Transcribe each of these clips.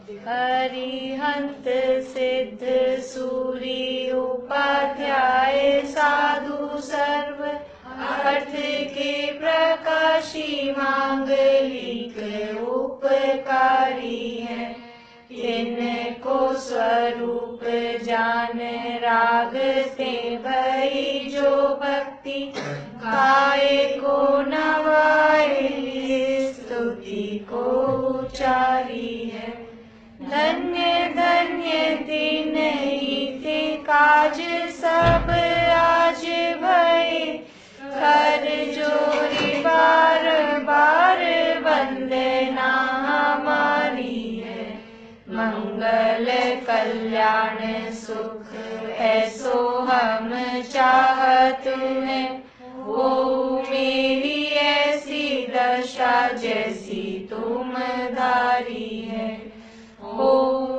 अरिहंत सिद्ध सूरी उपाध्याय साधु सर्व अर्थ के प्रकाशी मांगलिक उपकारी है। इनको स्वरूप जान राग से भई जो भक्ति गाए को नवाए स्तुति को उचारी है। धन्य धन्य दिन थे काज सब आज भये कर जोरी बार बार वंदना हमारी है। मंगल कल्याण सुख ऐसो हम चाहत हैं। वो मेरी ऐसी दशा जैसी तुम धारी है। हो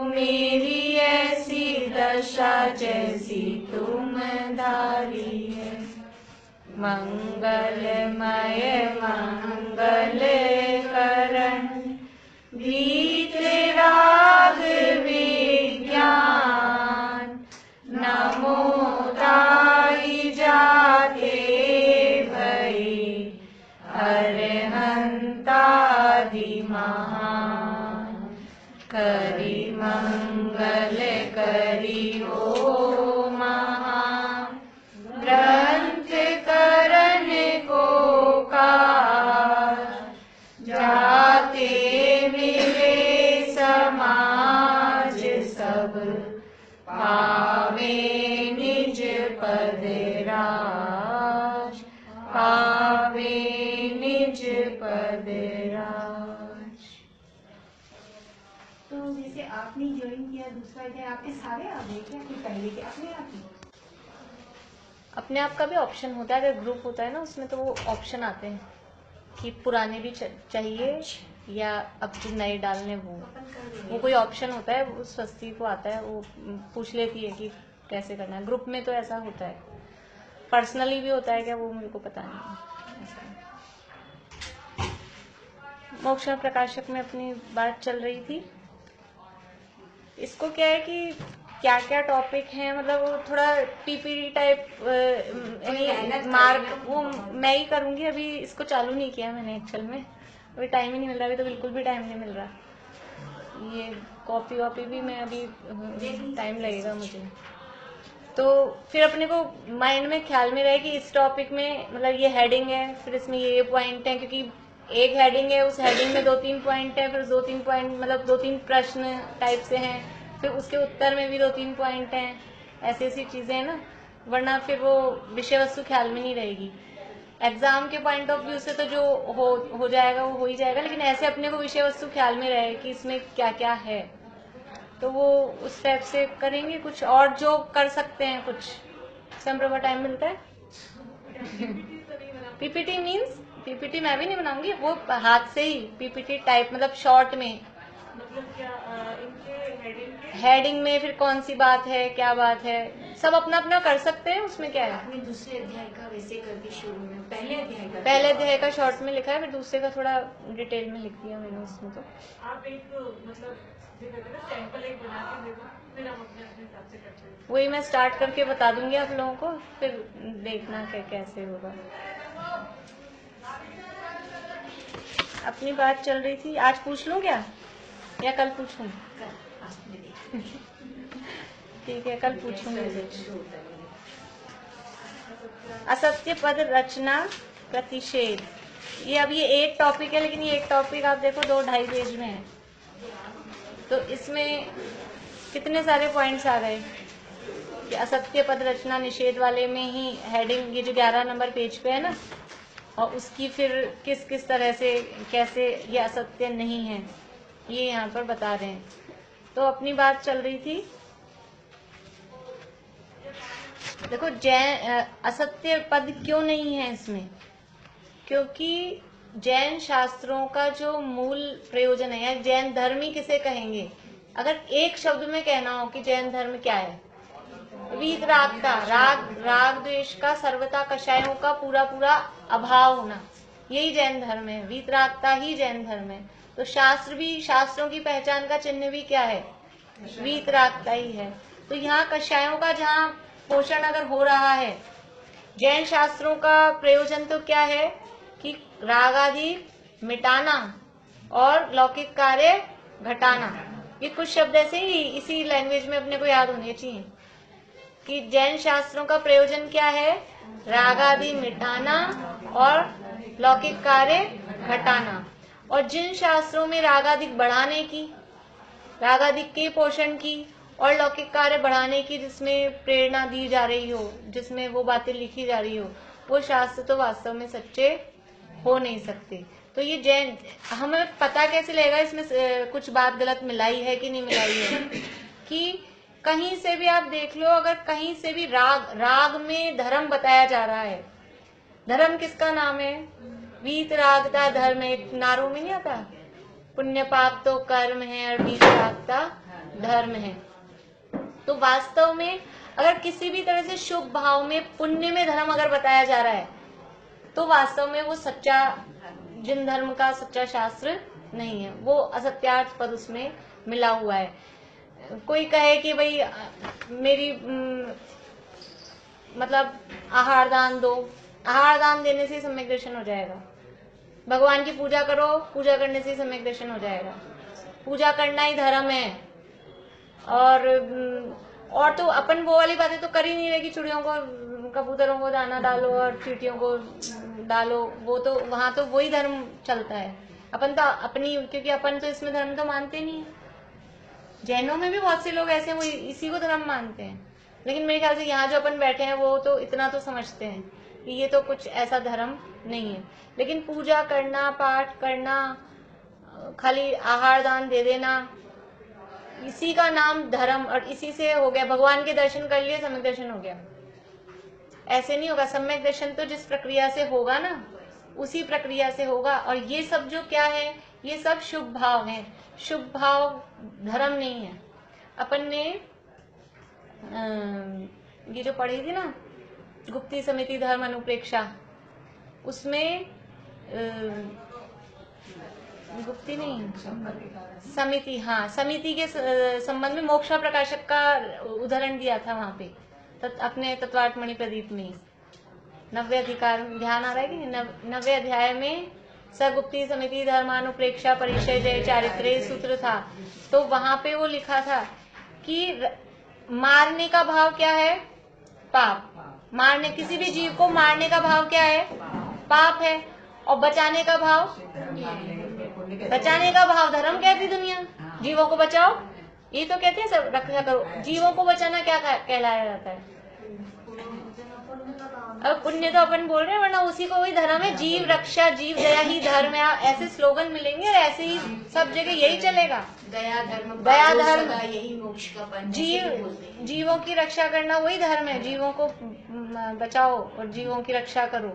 मेरी ऐसी दशा जैसी तुम धारी है। मंगलमय मंगल करण गीत राग विज्ञान नमो ताई जाते भई अरहंतादि महान। करी मंगल करी ओ महा ग्रंथ करण को काज। जाते मिले समाज सब पावे निज पद राज। पावे निज पद राज। तो जैसे आपने ज्वाइन किया दूसरा अध्याय, आपके सारे आ गए क्या कि पहले के अपने आप ही? अपने आप का भी ऑप्शन होता है, अगर ग्रुप होता है ना उसमें तो वो ऑप्शन आते हैं कि पुराने भी चाहिए या अब जो नए डालने वो कोई ऑप्शन होता है, वो स्वस्ति को आता है, वो पूछ लेती है कि कैसे करना है। ग्रुप में तो ऐसा होता है, पर्सनली भी होता है क्या वो मेरे को पता नहीं है। मोक्ष प्रकाशक में अपनी बात चल रही थी। इसको क्या है कि क्या क्या टॉपिक है, मतलब वो थोड़ा पीपीटी टाइप मार्क वो मैं ही करूंगी। अभी इसको चालू नहीं किया मैंने एक्चुअल में, अभी टाइम ही नहीं मिल रहा। अभी तो बिल्कुल भी टाइम नहीं मिल रहा। ये कॉपी वॉपी भी मैं अभी टाइम लगेगा मुझे। तो फिर अपने को माइंड में ख्याल में रहे कि इस टॉपिक में मतलब ये हेडिंग है, फिर इसमें ये पॉइंट है, क्योंकि एक हेडिंग है, उस हेडिंग में 2-3 पॉइंट है, फिर 2-3 पॉइंट मतलब 2-3 प्रश्न टाइप से हैं, फिर उसके उत्तर में भी 2-3 पॉइंट हैं। ऐसी ऐसी चीजें हैं ना, वरना फिर वो विषय वस्तु ख्याल में नहीं रहेगी। एग्जाम के पॉइंट ऑफ व्यू से तो जो हो जाएगा वो हो ही जाएगा, लेकिन ऐसे अपने को विषय वस्तु ख्याल में रहे कि इसमें क्या क्या है, तो वो उस टाइप से करेंगे। कुछ और जो कर सकते हैं कुछ संप्रभा टाइम मिलता है। पीपीटी मीन्स पीपीटी मैं भी नहीं बनाऊंगी, वो हाथ से ही पीपीटी टाइप, मतलब शॉर्ट में, मतलब क्या इनके हेडिंग में फिर कौन सी बात है क्या बात है, सब अपना अपना कर सकते हैं। उसमें क्या है, आपने दूसरे अध्याय का वैसे करके शुरू में पहले अध्याय का शॉर्ट में लिखा है, फिर दूसरे का थोड़ा डिटेल में लिख दिया मैंने उसमें। तो आप एक मतलब सैंपल एक बना के देखो, फिर हम अपने अपने हिसाब से करते हैं। वही मैं स्टार्ट करके बता दूंगी आप लोगों को, फिर देखना कैसे होगा। अपनी बात चल रही थी, आज पूछ लूं क्या या कल पूछूं? ठीक है, कल पूछूंगी। असत्य पद रचना प्रतिषेध, ये अब ये एक टॉपिक है, लेकिन ये एक टॉपिक आप देखो 2-2.5 पेज में है। तो इसमें कितने सारे पॉइंट्स आ गए कि असत्य पद रचना निषेध वाले में ही हेडिंग, ये जो 11 नंबर पेज पे है ना, और उसकी फिर किस किस तरह से कैसे ये असत्य नहीं है ये यहाँ पर बता रहे हैं। तो अपनी बात चल रही थी, देखो जैन असत्य पद क्यों नहीं है इसमें, क्योंकि जैन शास्त्रों का जो मूल प्रयोजन है, या जैन धर्म ही किसे कहेंगे, अगर एक शब्द में कहना हो कि जैन धर्म क्या है, वीतरागता, राग द्वेष का, सर्वथा कषायों का पूरा पूरा अभाव होना, यही जैन धर्म है। वीतरागता ही जैन धर्म है। तो शास्त्र भी, शास्त्रों की पहचान का चिन्ह भी क्या है? वीतरागता ही है। तो यहाँ कषायों का जहाँ पोषण अगर हो रहा है, जैन शास्त्रों का प्रयोजन तो क्या है कि राग आदि मिटाना और लौकिक कार्य घटाना। ये कुछ शब्द ऐसे ही इसी लैंग्वेज में अपने को याद होने चाहिए कि जैन शास्त्रों का प्रयोजन क्या है? राग आदि मिटाना और लौकिक कार्य घटाना। और जिन शास्त्रों में रागादिक बढ़ाने की, रागादिक के पोषण की और लौकिक कार्य बढ़ाने की जिसमें प्रेरणा दी जा रही हो, जिसमें वो बातें लिखी जा रही हो, वो शास्त्र तो वास्तव में सच्चे हो नहीं सकते। तो ये जैन, हमें पता कैसे लगेगा इसमें कुछ बात गलत मिलाई है कि नहीं मिलाई है? कि कहीं से भी आप देख लो, अगर कहीं से भी राग में धर्म बताया जा रहा है, धर्म किसका नाम है? वीतरागता धर्म है। नारों में नहीं आता, पुण्य पाप तो कर्म है और वीतरागता धर्म है। तो वास्तव में अगर किसी भी तरह से शुभ भाव में, पुण्य में धर्म अगर बताया जा रहा है, तो वास्तव में वो सच्चा, जिन धर्म का सच्चा शास्त्र नहीं है, वो असत्यार्थ पद उसमें मिला हुआ है। कोई कहे कि भाई मेरी मतलब आहार दान दो, आहार दान देने से सम्यक दर्शन हो जाएगा। भगवान की पूजा करो, पूजा करने से सम्यक दर्शन हो जाएगा। पूजा करना ही धर्म है। और तो अपन वो वाली बातें तो कर ही नहीं रहे कि चिड़ियों को, कबूतरों को दाना डालो और चींटियों को डालो, वो तो वहां तो वही धर्म चलता है। अपन तो अपनी, क्योंकि अपन तो इसमें धर्म तो मानते नहीं है। जैनों में भी बहुत से लोग ऐसे हैं, वो इसी को धर्म मानते हैं। लेकिन मेरे ख्याल से यहाँ जो अपन बैठे हैं वो तो इतना तो समझते हैं कि ये तो कुछ ऐसा धर्म नहीं है। लेकिन पूजा करना, पाठ करना, खाली आहार दान दे देना, इसी का नाम धर्म, और इसी से हो गया भगवान के दर्शन कर लिए, सम्यक दर्शन हो गया। ऐसे नहीं होगा। सम्यक दर्शन तो जिस प्रक्रिया से होगा ना, उसी प्रक्रिया से होगा। और ये सब जो क्या है, ये सब शुभ भाव है। शुभ भाव धर्म नहीं है। अपन ने ये जो पढ़ी थी ना, गुप्ती समिति धर्म अनुप्रेक्षा, उसमें गुप्ती नहीं, समिति, हाँ, समिति के संबंध में मोक्षा प्रकाशक का उदाहरण दिया था वहां पे, अपने तत्वार्थ मणि प्रदीप में 90 अधिकार, ध्यान आ रहा है कि 90 अध्याय में सगुप्ती समिति धर्मानुप्रेक्षा परिचय जय चारित्र्य सूत्र था। तो वहां पे वो लिखा था कि मारने का भाव क्या है? पाप। मारने, किसी भी जीव को मारने का भाव क्या है? पाप है। और बचाने का भाव, बचाने का भाव धर्म कहती दुनिया। जीवों को बचाओ, ये तो कहते हैं सब, रक्षा करो। जीवों को बचाना क्या कहलाया जाता है? अब पुण्य तो अपन बोल रहे हैं, वरना उसी को वही धर्म है। जीव रक्षा, जीव दया ही धर्म है। ऐसे स्लोगन मिलेंगे और ऐसे ही सब जगह यही चलेगा। दया धर्म, दया धर्म, यही मोक्ष का पंथ। जीवों की रक्षा करना वही धर्म है। जीवों को बचाओ और जीवों की रक्षा करो।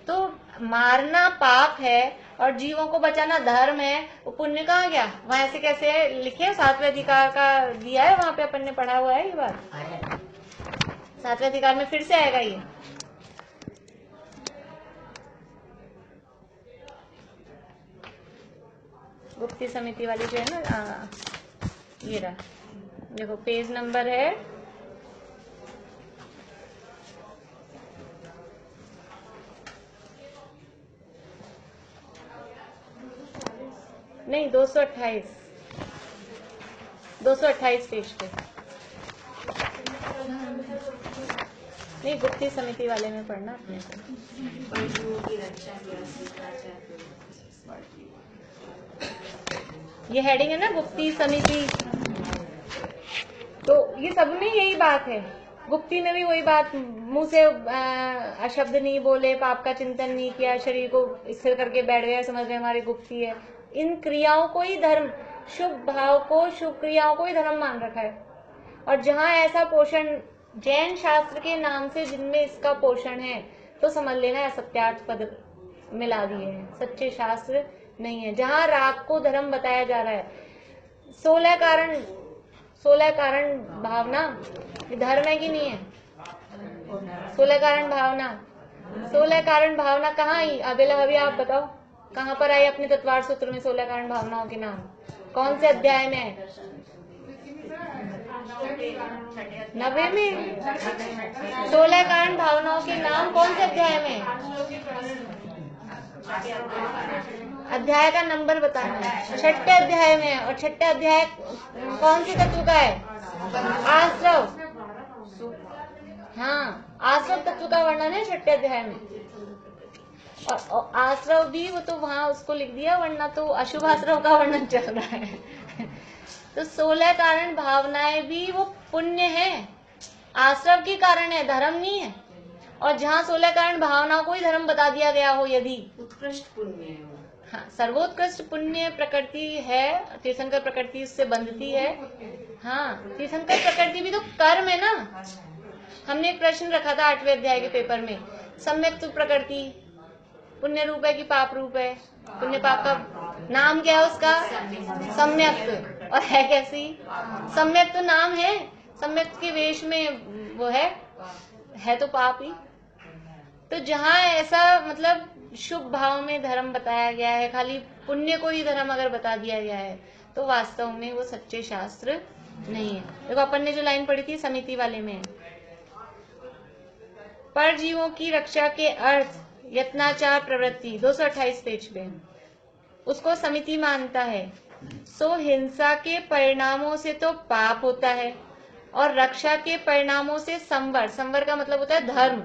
तो मारना पाप है और जीवों को बचाना धर्म है। वो पुण्य कहाँ गया? वहां ऐसे कैसे है? लिखे 7वें अधिकार का दिया है, वहां पे अपन ने पढ़ा हुआ है ये बात। 7वें अधिकार में फिर से आएगा ये। गुप्ती समिति वाली जो है ना, ये रहा, देखो पेज नंबर है 228 पेज पे। नहीं, गुप्ती समिति वाले में पढ़ना अपने को। ये हेडिंग है ना, गुप्ती समिति। तो ये सब में यही बात है। गुप्ती में भी वही बात, मुंह से अशब्द नहीं बोले, पाप का चिंतन नहीं किया, शरीर को स्थिर करके बैठ गया, समझ रहे हमारी गुप्ती है। इन क्रियाओं को ही धर्म, शुभ भाव को, शुभ क्रियाओं को ही धर्म मान रखा है। और जहां ऐसा पोषण जैन शास्त्र के नाम से जिनमें इसका पोषण है, तो समझ लेना असत्यार्थ पद मिला दिए हैं, सच्चे शास्त्र नहीं है। जहां राग को धर्म बताया जा रहा है, 16 कारण भावना धर्म है कि नहीं है? 16 कारण भावना, 16 कारण भावना कहाँ आई? अबेला अभी आप बताओ, कहाँ पर आई अपने तत्वार सूत्र में 16 कारण भावनाओं के नाम? कौन से अध्याय में है? 90 में। 16 कारण भावनाओं के नाम कौन से अध्याय में है? अध्याय का नंबर बताना है। 6ठे अध्याय में है। और 6ठे अध्याय कौन से तत्व का है? आश्रव। हाँ, आश्रव तत्व का वर्णन है 6ठे अध्याय में। और आश्रव भी वो तो वहां उसको लिख दिया, वरना तो अशुभ आश्रव का वर्णन चल रहा है। तो 16 कारण भावनाएं भी वो पुण्य है, आश्रव के कारण है, धर्म नहीं है। और जहाँ 16 कारण भावनाओं को ही धर्म बता दिया गया हो, यदि उत्कृष्ट पुण्य है वो। हाँ, सर्वोत्कृष्ट पुण्य प्रकृति है, तीर्थंकर प्रकृति उससे बंधती है। हाँ, तीर्थंकर प्रकृति भी तो कर्म है ना। हमने एक प्रश्न रखा था 8वें अध्याय के पेपर में, सम्यक तो प्रकृति पुण्य रूप है कि पाप रूप है? पुण्य पाप का नाम क्या है उसका? सम्यक। और है कैसी? सम्यक तो नाम है, सम्यक के वेश में वो है तो पाप ही। तो जहाँ ऐसा मतलब शुभ भाव में धर्म बताया गया है, खाली पुण्य को ही धर्म अगर बता दिया गया है, तो वास्तव में वो सच्चे शास्त्र नहीं है। देखो अपन ने जो लाइन पढ़ी थी समिति वाले में, पर जीवों की रक्षा के अर्थ यत्नाचार प्रवृत्ति 228 पेज पे, उसको समिति मानता है। सो हिंसा के परिणामों से तो पाप होता है, और रक्षा के परिणामों से संवर, संवर का मतलब होता है धर्म।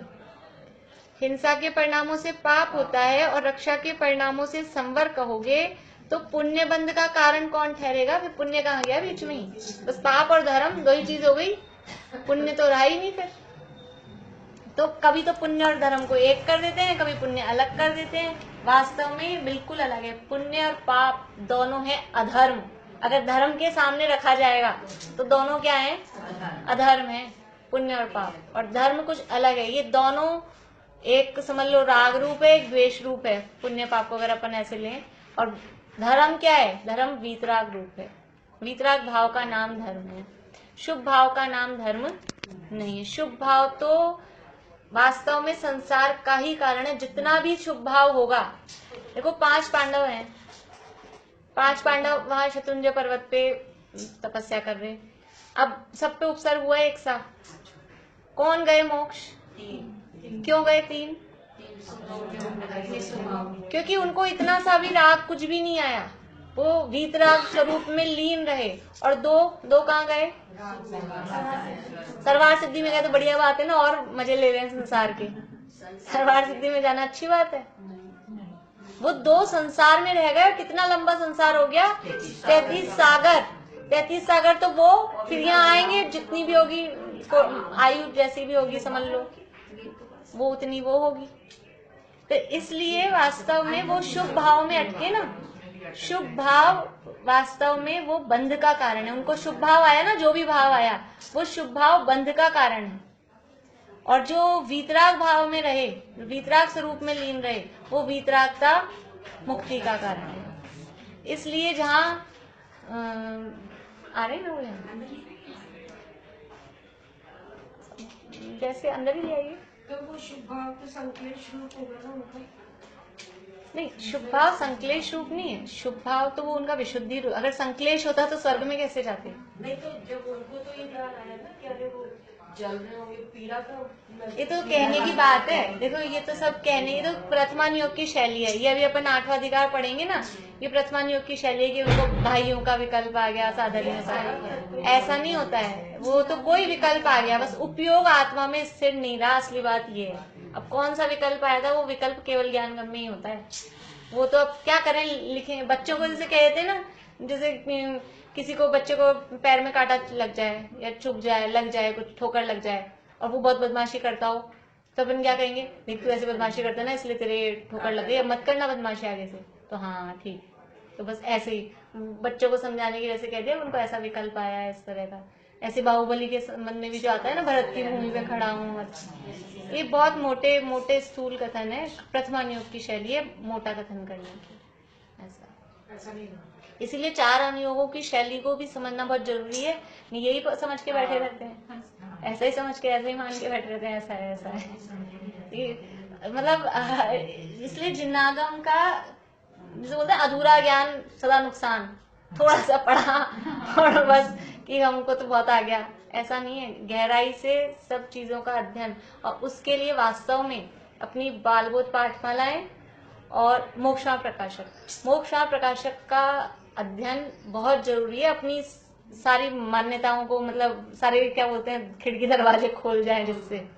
हिंसा के परिणामों से पाप होता है और रक्षा के परिणामों से संवर कहोगे तो पुण्य बंध का कारण कौन ठहरेगा? फिर पुण्य कहाँ गया बीच में ही? बस पाप और धर्म दो ही चीज हो गई, पुण्य तो रहा ही नहीं। फिर तो कभी तो पुण्य और धर्म को एक कर देते हैं, कभी पुण्य अलग कर देते हैं। वास्तव में बिल्कुल अलग है। पुण्य और पाप दोनों है अधर्म। अगर धर्म के सामने रखा जाएगा तो दोनों क्या है? अधर्म है, पुण्य और पाप। और धर्म कुछ अलग है। ये दोनों एक समझ लो राग रूप है, एक द्वेष रूप है। पुण्य पाप को अगर अपन ऐसे लें, और धर्म क्या है? धर्म वीतराग रूप है। वीतराग भाव का नाम धर्म है, शुभ भाव का नाम धर्म नहीं है। शुभ भाव तो वास्तव में संसार का ही कारण है। जितना भी शुभ भाव होगा, देखो 5 पांडव हैं, 5 पांडव वहां शत्रुंजय पर्वत पे तपस्या कर रहे। अब सब पे उपसर्ग हुआ एक सा, कौन गए मोक्ष? क्यों गए 3? क्योंकि उनको इतना सा भी राग कुछ भी नहीं आया, वो वीतराग स्वरूप में लीन रहे। और दो कहाँ गए? सर्वार सिद्धि में गए। तो बढ़िया बात है ना, और मजे ले रहे हैं संसार के। सर्वार सिद्धि में जाना अच्छी बात है। वो 2 संसार में रह गए। कितना लंबा संसार हो गया? 33 सागर। 33 सागर तो वो फिर यहाँ आएंगे, जितनी भी होगी आयु जैसी भी होगी समझ लो, वो उतनी वो होगी। तो इसलिए वास्तव में वो शुभ भाव में अटके ना। शुभ भाव वास्तव में वो बंध का कारण है। उनको शुभ भाव आया ना, जो भी भाव आया वो शुभ भाव बंध का कारण है। और जो वीतराग भाव में रहे, वीतराग स्वरूप में लीन रहे, वो वीतरागता मुक्ति का कारण है। इसलिए जहाँ आ रहे ना वो जैसे अंदर ही ले आइए। तो वो शुभ भाव तो संकलेश रूप होगा ना उनका? नहीं, शुभ भाव संकलेश रूप नहीं है। शुभ भाव तो वो उनका विशुद्धि रूप। अगर संकलेश होता तो स्वर्ग में कैसे जाते? नहीं तो जब उनको तो ये ध्यान आया ना कि अरे वो जल रहे होंगे, पीड़ा का ये तो कहने की बात है। देखो ये तो सब कहने, ये तो प्रथमान योग की शैली है। ये अभी अपन 8वां अधिकार पढ़ेंगे ना, ये प्रथमान योग की शैली है कि उनको भाइयों का विकल्प आ गया, साधर्म्यता। ऐसा नहीं होता है, वो तो कोई विकल्प आ गया, बस उपयोग आत्मा में स्थिर नहीं रहा। असली बात ये है। अब कौन सा विकल्प आया था? वो विकल्प केवल ज्ञान गम में ही होता है। वो तो अब क्या करें, लिखें बच्चों को जैसे कहते हैं ना, जैसे किसी को बच्चे को पैर में कांटा लग जाए या चुभ जाए, लग जाए, कुछ ठोकर लग जाए और वो बहुत बदमाशी करता हो, तो अपन क्या कहेंगे? देख तू ऐसे बदमाशी करता है ना, इसलिए तेरे ठोकर लग गई, अब मत करना बदमाशी आगे से। तो हाँ ठीक, तो बस ऐसे ही बच्चों को समझाने के जैसे कह दिया, उनको ऐसा विकल्प आया है इस तरह का। ऐसे बाहुबली के संबंध में भी जो आता है ना, भरत की भूमि पे खड़ा हूँ, ये बहुत मोटे मोटे स्थूल कथन है। प्रथमान योग की शैली है मोटा कथन करने की। ऐसा नहीं। इसीलिए 4 अनुयोगों की शैली को भी समझना बहुत जरूरी है। नहीं यही समझ के बैठे रहते हैं, ऐसा ही समझ के ऐसे ही मान के बैठे रहते हैं, ऐसा है, ऐसा है। मतलब इसलिए जिन्नागम का जैसे बोलते हैं अधूरा ज्ञान सदा नुकसान, थोड़ा सा पढ़ा और बस कि हमको तो बहुत आ गया, ऐसा नहीं है। गहराई से सब चीजों का अध्ययन, और उसके लिए वास्तव में अपनी बालबोध पाठमालाएं और मोक्षाण प्रकाशक का अध्ययन बहुत जरूरी है। अपनी सारी मान्यताओं को, मतलब सारे क्या बोलते हैं, खिड़की दरवाजे खोल जाएं जिससे,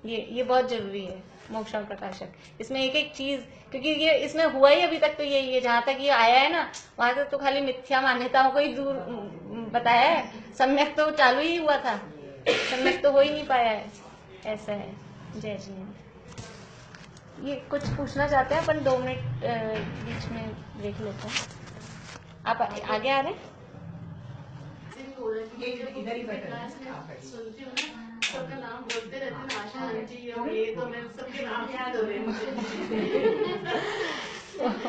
ये बहुत जरूरी है मोक्षाण प्रकाशक। इसमें एक एक चीज, क्योंकि ये इसमें हुआ ही अभी तक तो यही है, जहां तक ये आया है ना, वहां तक तो खाली मिथ्या मान्यताओं को ही दूर बताया है। सम्यक तो चालू ही हुआ था, सम्यक तो हो ही नहीं पाया है, ऐसा है। जय जी। ये कुछ पूछना चाहते हैं अपन? 2 मिनट बीच में ब्रेक लेते हैं। आप आगे आ रहे हैं? इधर ही बैठा सुनती हूँ ना, सबका नाम बोलते रहते हैं, आशा आंटी और ये, तो मैं सबके नाम याद हो रहे हैं मुझे।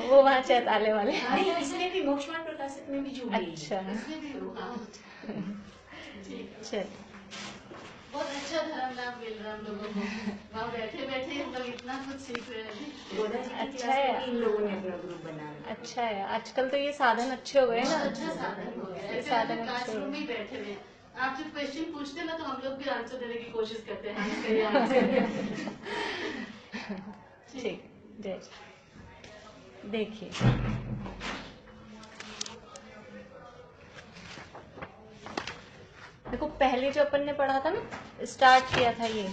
वो वहाँ चैताले वाले। नहीं, इसमें भी मोक्षवाण प्रकाशक में भी जुड़ी है। अच्छा, इसमें भी हूँ, हाँ। ठीक है। चल। बहुत अच्छा धर्म लाभ मिल रहा है हम लोगों को, वहाँ बैठे बैठे हम लोग इतना कुछ सीख रहे हैं। गोदा जी की अच्छा क्लास है। में भी इन लोगों ने अपना ग्रुप बनाया। अच्छा है, आजकल तो ये साधन अच्छे हो गए ना। बहुत अच्छा साधन हो गया है। ये ऐसे साधन हम अच्छे हो क्लासरूम में ही गए। बैठे हुए, आप जो क्वेश्चन पूछते हैं ना, तो हम लोग भी आंसर देने की कोशिश करते हैं, हाँ, इसका ये आंसर। ठीक, जय। देखिए, देखो पहले जो अपन ने पढ़ा था ना, स्टार्ट किया था ये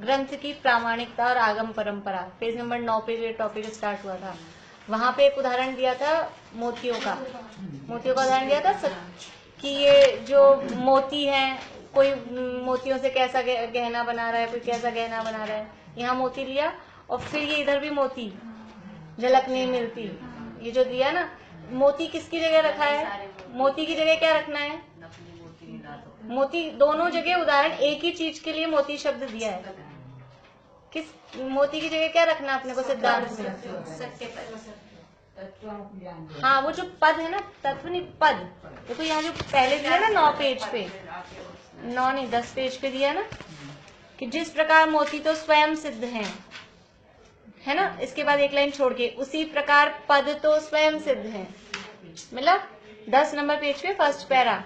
ग्रंथ की प्रामाणिकता और आगम परंपरा, पेज नंबर 9 पे ये टॉपिक स्टार्ट हुआ था। वहां पे एक उदाहरण दिया था मोतियों का उदाहरण दिया था कि ये जो मोती हैं, कोई मोतियों से कैसा गहना बना रहा है, कोई कैसा गहना बना रहा है। यहाँ मोती लिया और फिर ये इधर भी मोती, झलक नहीं मिलती, ये जो दिया ना, मोती किसकी जगह रखा है? मोती की जगह क्या रखना है? मोती। दोनों जगह उदाहरण एक ही चीज के लिए मोती शब्द दिया है। किस मोती की जगह क्या रखना अपने को? सिद्धांत सत्य पद। हाँ, वो जो पद है ना, तत्व नहीं पद। देखो यहाँ जो पहले दिया ना 9 पेज पे, 9 नहीं 10 पेज पे दिया ना, कि जिस प्रकार मोती तो स्वयं सिद्ध हैं, है ना। इसके बाद एक लाइन छोड़ के, उसी प्रकार पद तो स्वयं सिद्ध हैं। मतलब 10 नंबर पेज पे फर्स्ट पैरा,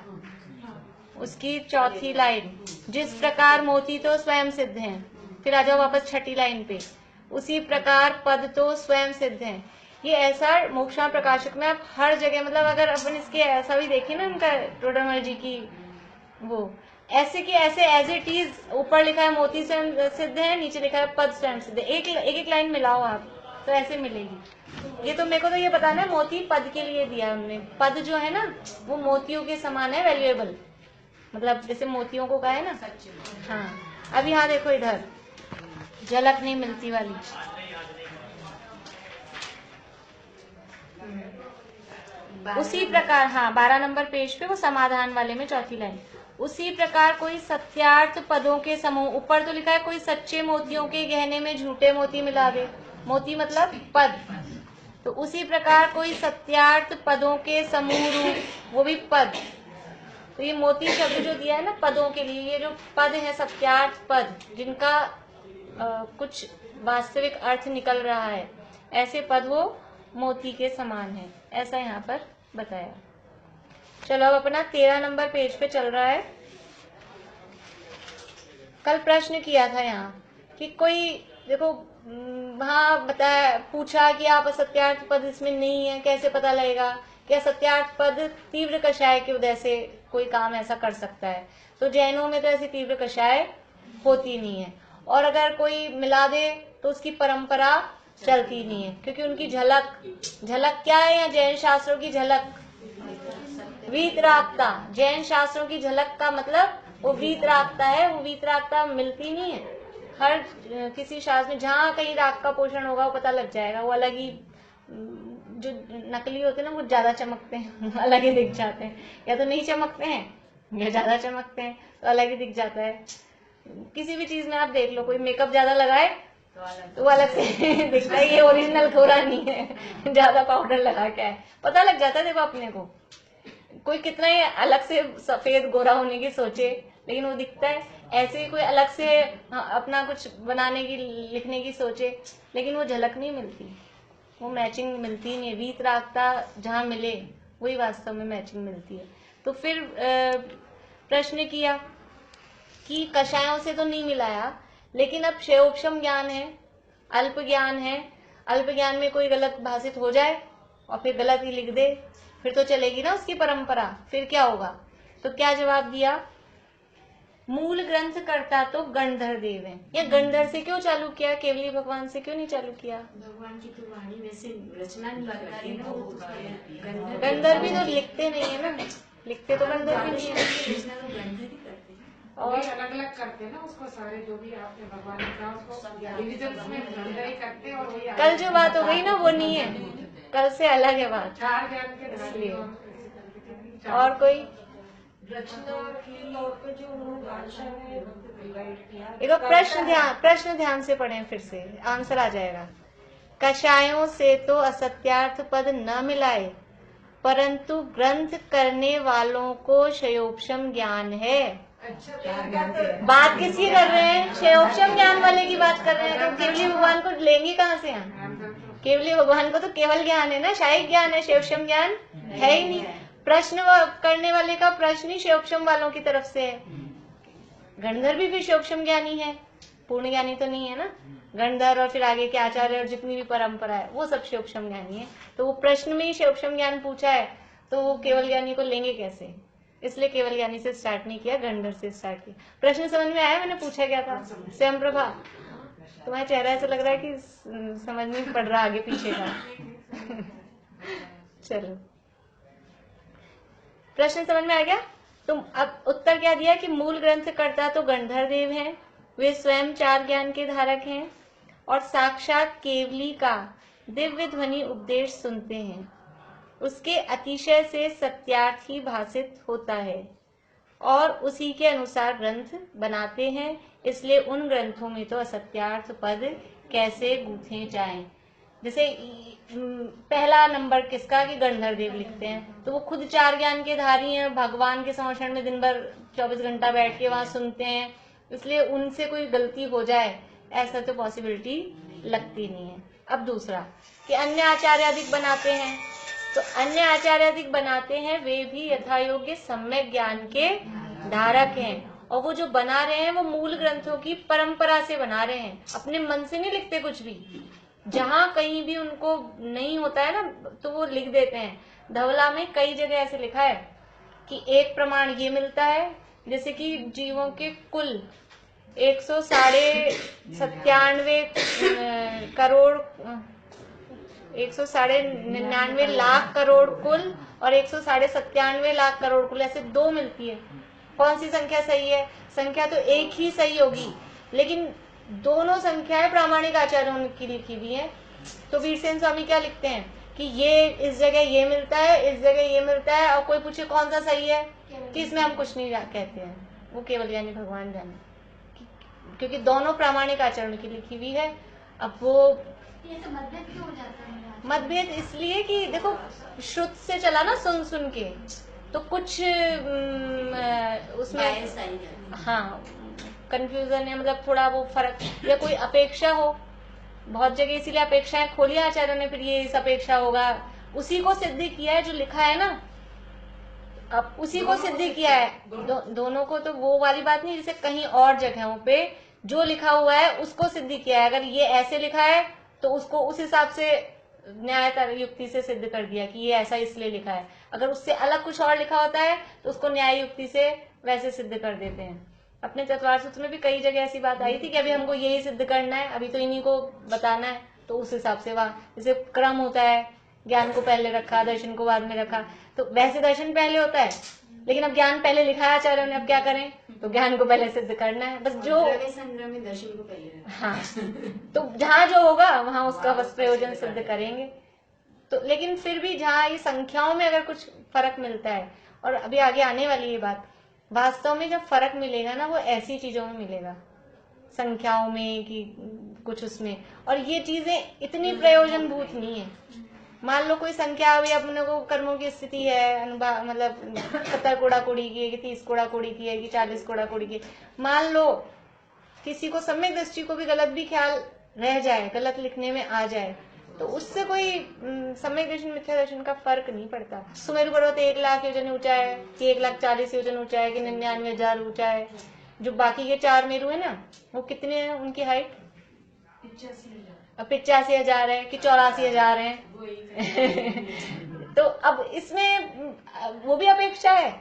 उसकी चौथी लाइन, जिस प्रकार मोती तो स्वयं सिद्ध हैं। फिर आ जाओ वापस छठी लाइन पे, उसी प्रकार पद तो स्वयं सिद्ध हैं। ये ऐसा मोक्षाण प्रकाशक में आप हर जगह, मतलब अगर अपन इसके ऐसा भी देखें ना, इनका टोडरमल जी की वो ऐसे कि ऐसे एज इट इज, ऊपर लिखा है मोती स्वयं सिद्ध है, नीचे लिखा है पद स्वयं सिद्ध है। एक लाइन मिलाओ आप तो ऐसे मिलेगी। ये तो मेरे को तो ये बताना है, मोती पद के लिए दिया है उन्होंने। पद जो है ना, वो मोतियों के समान है, वैल्यूएबल, मतलब जैसे मोतियों को कहा है ना। हाँ, अब यहाँ देखो, इधर झलक नहीं मिलती वाली, उसी प्रकार, हाँ 12 नंबर पेज पे वो समाधान वाले में चौथी लाइन, उसी प्रकार कोई सत्यार्थ पदों के समूह, ऊपर तो लिखा है कोई सच्चे मोतियों के गहने में झूठे मोती मिला दे, मोती मतलब पद, तो उसी प्रकार कोई सत्यार्थ पदों के समूह रूप, वो भी पद। तो ये मोती शब्द जो दिया है ना पदों के लिए, ये जो पद है सत्यार्थ पद, जिनका कुछ वास्तविक अर्थ निकल रहा है, ऐसे पद वो मोती के समान है, ऐसा यहाँ पर बताया। चलो अब अपना 13 नंबर पेज पे चल रहा है। कल प्रश्न किया था यहाँ कि कोई, देखो वहाँ बताया, पूछा कि आप असत्यार्थ पद इसमें नहीं है, कैसे पता लगेगा? क्या सत्यार्थ पद तीव्र कषाय की वजह से कोई काम ऐसा कर सकता है? तो जैनों में तो ऐसी तीव्र कषाय होती नहीं है, और अगर कोई मिला दे तो उसकी परंपरा चलती नहीं है, क्योंकि उनकी झलक क्या है? या जैन शास्त्रों की झलक, वीतरागता। जैन शास्त्रों की झलक का मतलब वो वीतरागता है, वो वीतरागता मिलती नहीं है। हर किसी शास्त्र में जहाँ कहीं राग का पोषण होगा वो पता लग जाएगा। वो अलग ही, जो नकली होते हैं ना वो ज्यादा चमकते हैं, अलग ही दिख जाते हैं, या तो नहीं चमकते हैं या ज्यादा चमकते हैं, तो अलग ही दिख जाता है। किसी भी चीज में आप देख लो, कोई मेकअप ज्यादा लगाए तो वो अलग से दिखता है, ये ओरिजिनल थोड़ा नहीं है, ज्यादा पाउडर लगा क्या है, पता लग जाता है। देखो अपने को कोई कितना ही अलग से सफेद गोरा होने की सोचे, लेकिन वो दिखता है। ऐसे ही कोई अलग से अपना कुछ बनाने की, लिखने की सोचे, लेकिन वो झलक नहीं मिलती, वो मैचिंग मिलती नहीं है। वीतरागता जहाँ मिले वही वास्तव में मैचिंग मिलती है। तो फिर प्रश्न किया कि कषायों से तो नहीं मिलाया, लेकिन अब क्षयोपशम ज्ञान है, अल्प ज्ञान है, अल्प ज्ञान में कोई गलत भाषित हो जाए और फिर गलत ही लिख दे, फिर तो चलेगी ना उसकी परंपरा, फिर क्या होगा? तो क्या जवाब दिया? मूल ग्रंथ करता तो गणधर देव है। या गणधर से क्यों चालू किया, केवली भगवान से क्यों नहीं चालू किया? भगवान की तो वाणी वैसे रचना नहीं करती ना, वो तो गणधर भी तो लिखते नहीं है ना, लिखते तो गणधर भी नहीं है। रचना तो गणधर ही करते हैं। और अलग अलग करते हैं ना उसको, सारे जो भी आपने भगवान का उसको डिविजन में गंदा ही करते हैं। और वही कल जो बात हो गई ना वो नहीं है, कल से अलग है बात। चार ज्ञान के इसलिए धारी और कोई रचना की और पे जो उन्होंने भाषा में डिवाइड किया। देखो प्रश्न ध्यान से पढ़ें, फिर से आंसर आ जाएगा। कषायों से तो असत्यार्थ पद न मिलाए, परंतु ग्रंथ करने वालों को क्षयोपशम ज्ञान है। बात किसकी कर रहे हैं? क्षयोपशम ज्ञान वाले की बात कर रहे हैं। तो केवली भगवान को लेंगे कहाँ से हम? केवली भगवान को तो केवल ज्ञान है ना, शायिक ज्ञान है, क्षयोपशम ज्ञान है ही नहीं। प्रश्न करने वाले का प्रश्न ही क्षयोपशम वालों की तरफ से है। गणधर भी फिर क्षयोपशम ज्ञानी है, पूर्ण ज्ञानी तो नहीं है ना। गणधर और फिर आगे के आचार्य और जितनी भी परंपरा है वो सब क्षयोपशम ज्ञानी है। तो वो प्रश्न में ही क्षयोपशम ज्ञान पूछा है, तो वो केवल ज्ञानी को लेंगे कैसे? इसलिए केवल ज्ञानी से स्टार्ट नहीं किया, गणधर से स्टार्ट किया। प्रश्न समझ में आया? मैंने पूछा क्या था? स्वयं प्रभा, तुम्हारा चेहरा ऐसा लग रहा है कि समझ में पड़ रहा आगे पीछे का। चलो, प्रश्न समझ में आ गया? तुम अब उत्तर क्या दिया कि मूल ग्रंथ करता तो गणधर देव हैं, वे स्वयं चार ज्ञान के धारक हैं और साक्षात केवली का दिव्य ध्वनि उपदेश सुनते हैं। उसके अतिशय से सत्यार्थ ही भाषित होता है और उसी के अनुसार ग्रंथ बनाते हैं। इसलिए उन ग्रंथों में तो असत्यार्थ पद कैसे गूंथे जाएं। जैसे पहला नंबर किसका कि गणधर देव लिखते हैं, तो वो खुद चार ज्ञान के धारी हैं, भगवान के संरक्षण में दिन भर 24 घंटा बैठ के वहां सुनते हैं, इसलिए उनसे कोई गलती हो जाए ऐसा तो पॉसिबिलिटी लगती नहीं है। अब दूसरा कि अन्य आचार्य अधिक बनाते हैं, तो अन्य आचार्य अधिक बनाते हैं वे भी यथायोग्य सम्यक ज्ञान के धारक हैं, और वो जो बना रहे हैं वो मूल ग्रंथों की परंपरा से बना रहे हैं, अपने मन से नहीं लिखते कुछ भी। जहां कहीं भी उनको नहीं होता है ना तो वो लिख देते हैं। धवला में कई जगह ऐसे लिखा है कि एक प्रमाण ये मिलता है, जैसे कि जीवों के कुल 197 करोड़ 199 लाख करोड़ कुल और 197 लाख करोड़ कुल, ऐसे दो मिलती है। कौन सी संख्या सही है? संख्या तो एक ही सही होगी, लेकिन दोनों संख्याएं प्रामाणिक आचार्यों की लिखी हुई है। तो वीरसेन स्वामी क्या लिखते हैं कि ये इस जगह ये मिलता है, इस जगह ये मिलता है, और कोई पूछे कौन सा सही है कि इसमें हम कुछ नहीं कहते हैं, वो केवल ज्ञानी भगवान जाने, क्योंकि दोनों प्रामाणिक आचरण की लिखी हुई है। अब वो ये तो मतभेद क्यों हो जाता है? मतभेद इसलिए कि देखो श्रुत से चला ना, सुन सुन के, तो कुछ उसमें हाँ कंफ्यूजन है, मतलब थोड़ा वो फर्क, या कोई अपेक्षा हो बहुत जगह, इसीलिए अपेक्षाएं खोली आचार्य ने, फिर ये इस अपेक्षा होगा, उसी को सिद्ध किया है जो लिखा है ना, अब उसी को सिद्ध किया है दोनों को। तो वो वाली बात नहीं, जैसे कहीं और जगहों पे जो लिखा हुआ है उसको सिद्ध किया है, अगर ये ऐसे लिखा है तो उसको उस हिसाब से न्याय युक्ति से सिद्ध कर दिया कि ये ऐसा इसलिए लिखा है। अगर उससे अलग कुछ और लिखा होता है तो उसको न्याय युक्ति से वैसे सिद्ध कर देते हैं। अपने चतवार सूत्र में भी कई जगह ऐसी बात आई थी कि अभी हमको यही सिद्ध करना है, अभी तो इन्हीं को बताना है, तो उस हिसाब से वहाँ जैसे क्रम होता है, ज्ञान को पहले रखा, दर्शन को बाद में रखा, तो वैसे दर्शन पहले होता है, लेकिन अब ज्ञान पहले लिखा है आचार्यों ने, अब क्या करें, तो ज्ञान को पहले सिद्ध करना है बस। जो संग्रह में दर्शन को पहले हाँ, तो जहाँ जो होगा वहां उसका बस प्रयोजन सिद्ध करेंगे। तो लेकिन फिर भी जहाँ ये संख्याओं में अगर कुछ फर्क मिलता है, और अभी आगे आने वाली ये बात, वास्तव में जब फर्क मिलेगा ना वो ऐसी चीजों में मिलेगा, संख्याओं में कि कुछ उसमें, और ये चीजें इतनी प्रयोजनभूत नहीं है। मान लो कोई संख्या अभी अपने को कर्मों की स्थिति है, मतलब 70 कोड़ा कोड़ी की है कि 30 कोड़ा कोड़ी की है कि 40 कोड़ा कोड़ी की, मान लो किसी को सम्यक दृष्टि को भी गलत भी ख्याल रह जाए, गलत लिखने में आ जाए, तो उससे कोई सम्यक दर्शन मिथ्या दर्शन का फर्क नहीं पड़ता। सुमेरु पर्वत 1 लाख योजन ऊंचा है कि 1,40,000 योजन ऊंचा है कि 99,000 ऊंचा है। जो बाकी के 4 मेरु है ना, वो कितने हैं उनकी हाइट? 85,000 है कि 84,000 है। तो अब इसमें वो भी अपेक्षा है,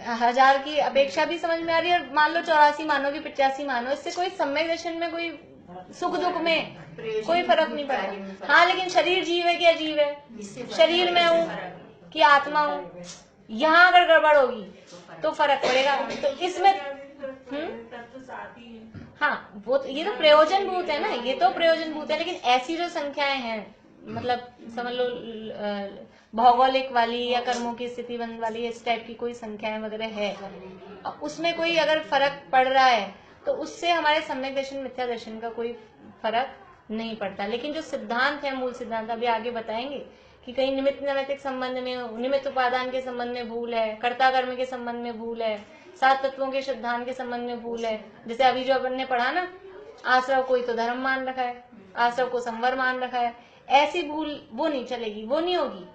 1000 की अपेक्षा भी समझ में आ रही है। और मान लो 84 मानो कि 85 मानो, इससे कोई सम्यक दर्शन में कोई सुख दुख में कोई फर्क नहीं पड़ता। हाँ, लेकिन शरीर जीव है कि अजीव है? शरीर में हूँ कि आत्मा हूँ, यहाँ अगर गड़बड़ होगी तो फर्क पड़ेगा। तो इसमें हाँ, वो तो ये तो प्रयोजन भूत है ना, ये तो प्रयोजन भूत है। लेकिन ऐसी जो संख्याएं हैं, मतलब समझ लो भौगोलिक वाली या कर्मों की स्थिति बंद वाली, इस टाइप की कोई संख्याएं वगैरह है, उसमें कोई अगर फर्क पड़ रहा है तो उससे हमारे सम्यक दर्शन मिथ्या दर्शन का कोई फर्क नहीं पड़ता। लेकिन जो सिद्धांत है, मूल सिद्धांत अभी आगे बताएंगे कि कहीं निमित्त नैमित्तिक संबंध में, निमित्त उपादान के संबंध में भूल है, कर्ता कर्म के संबंध में भूल है, 7 तत्वों के सिद्धांत के संबंध में भूल है। जैसे अभी जो अपन ने पढ़ा ना, आश्रव कोई तो धर्म मान रखा है, आश्रव को संवर मान रखा है, ऐसी भूल वो नहीं चलेगी, वो नहीं होगी।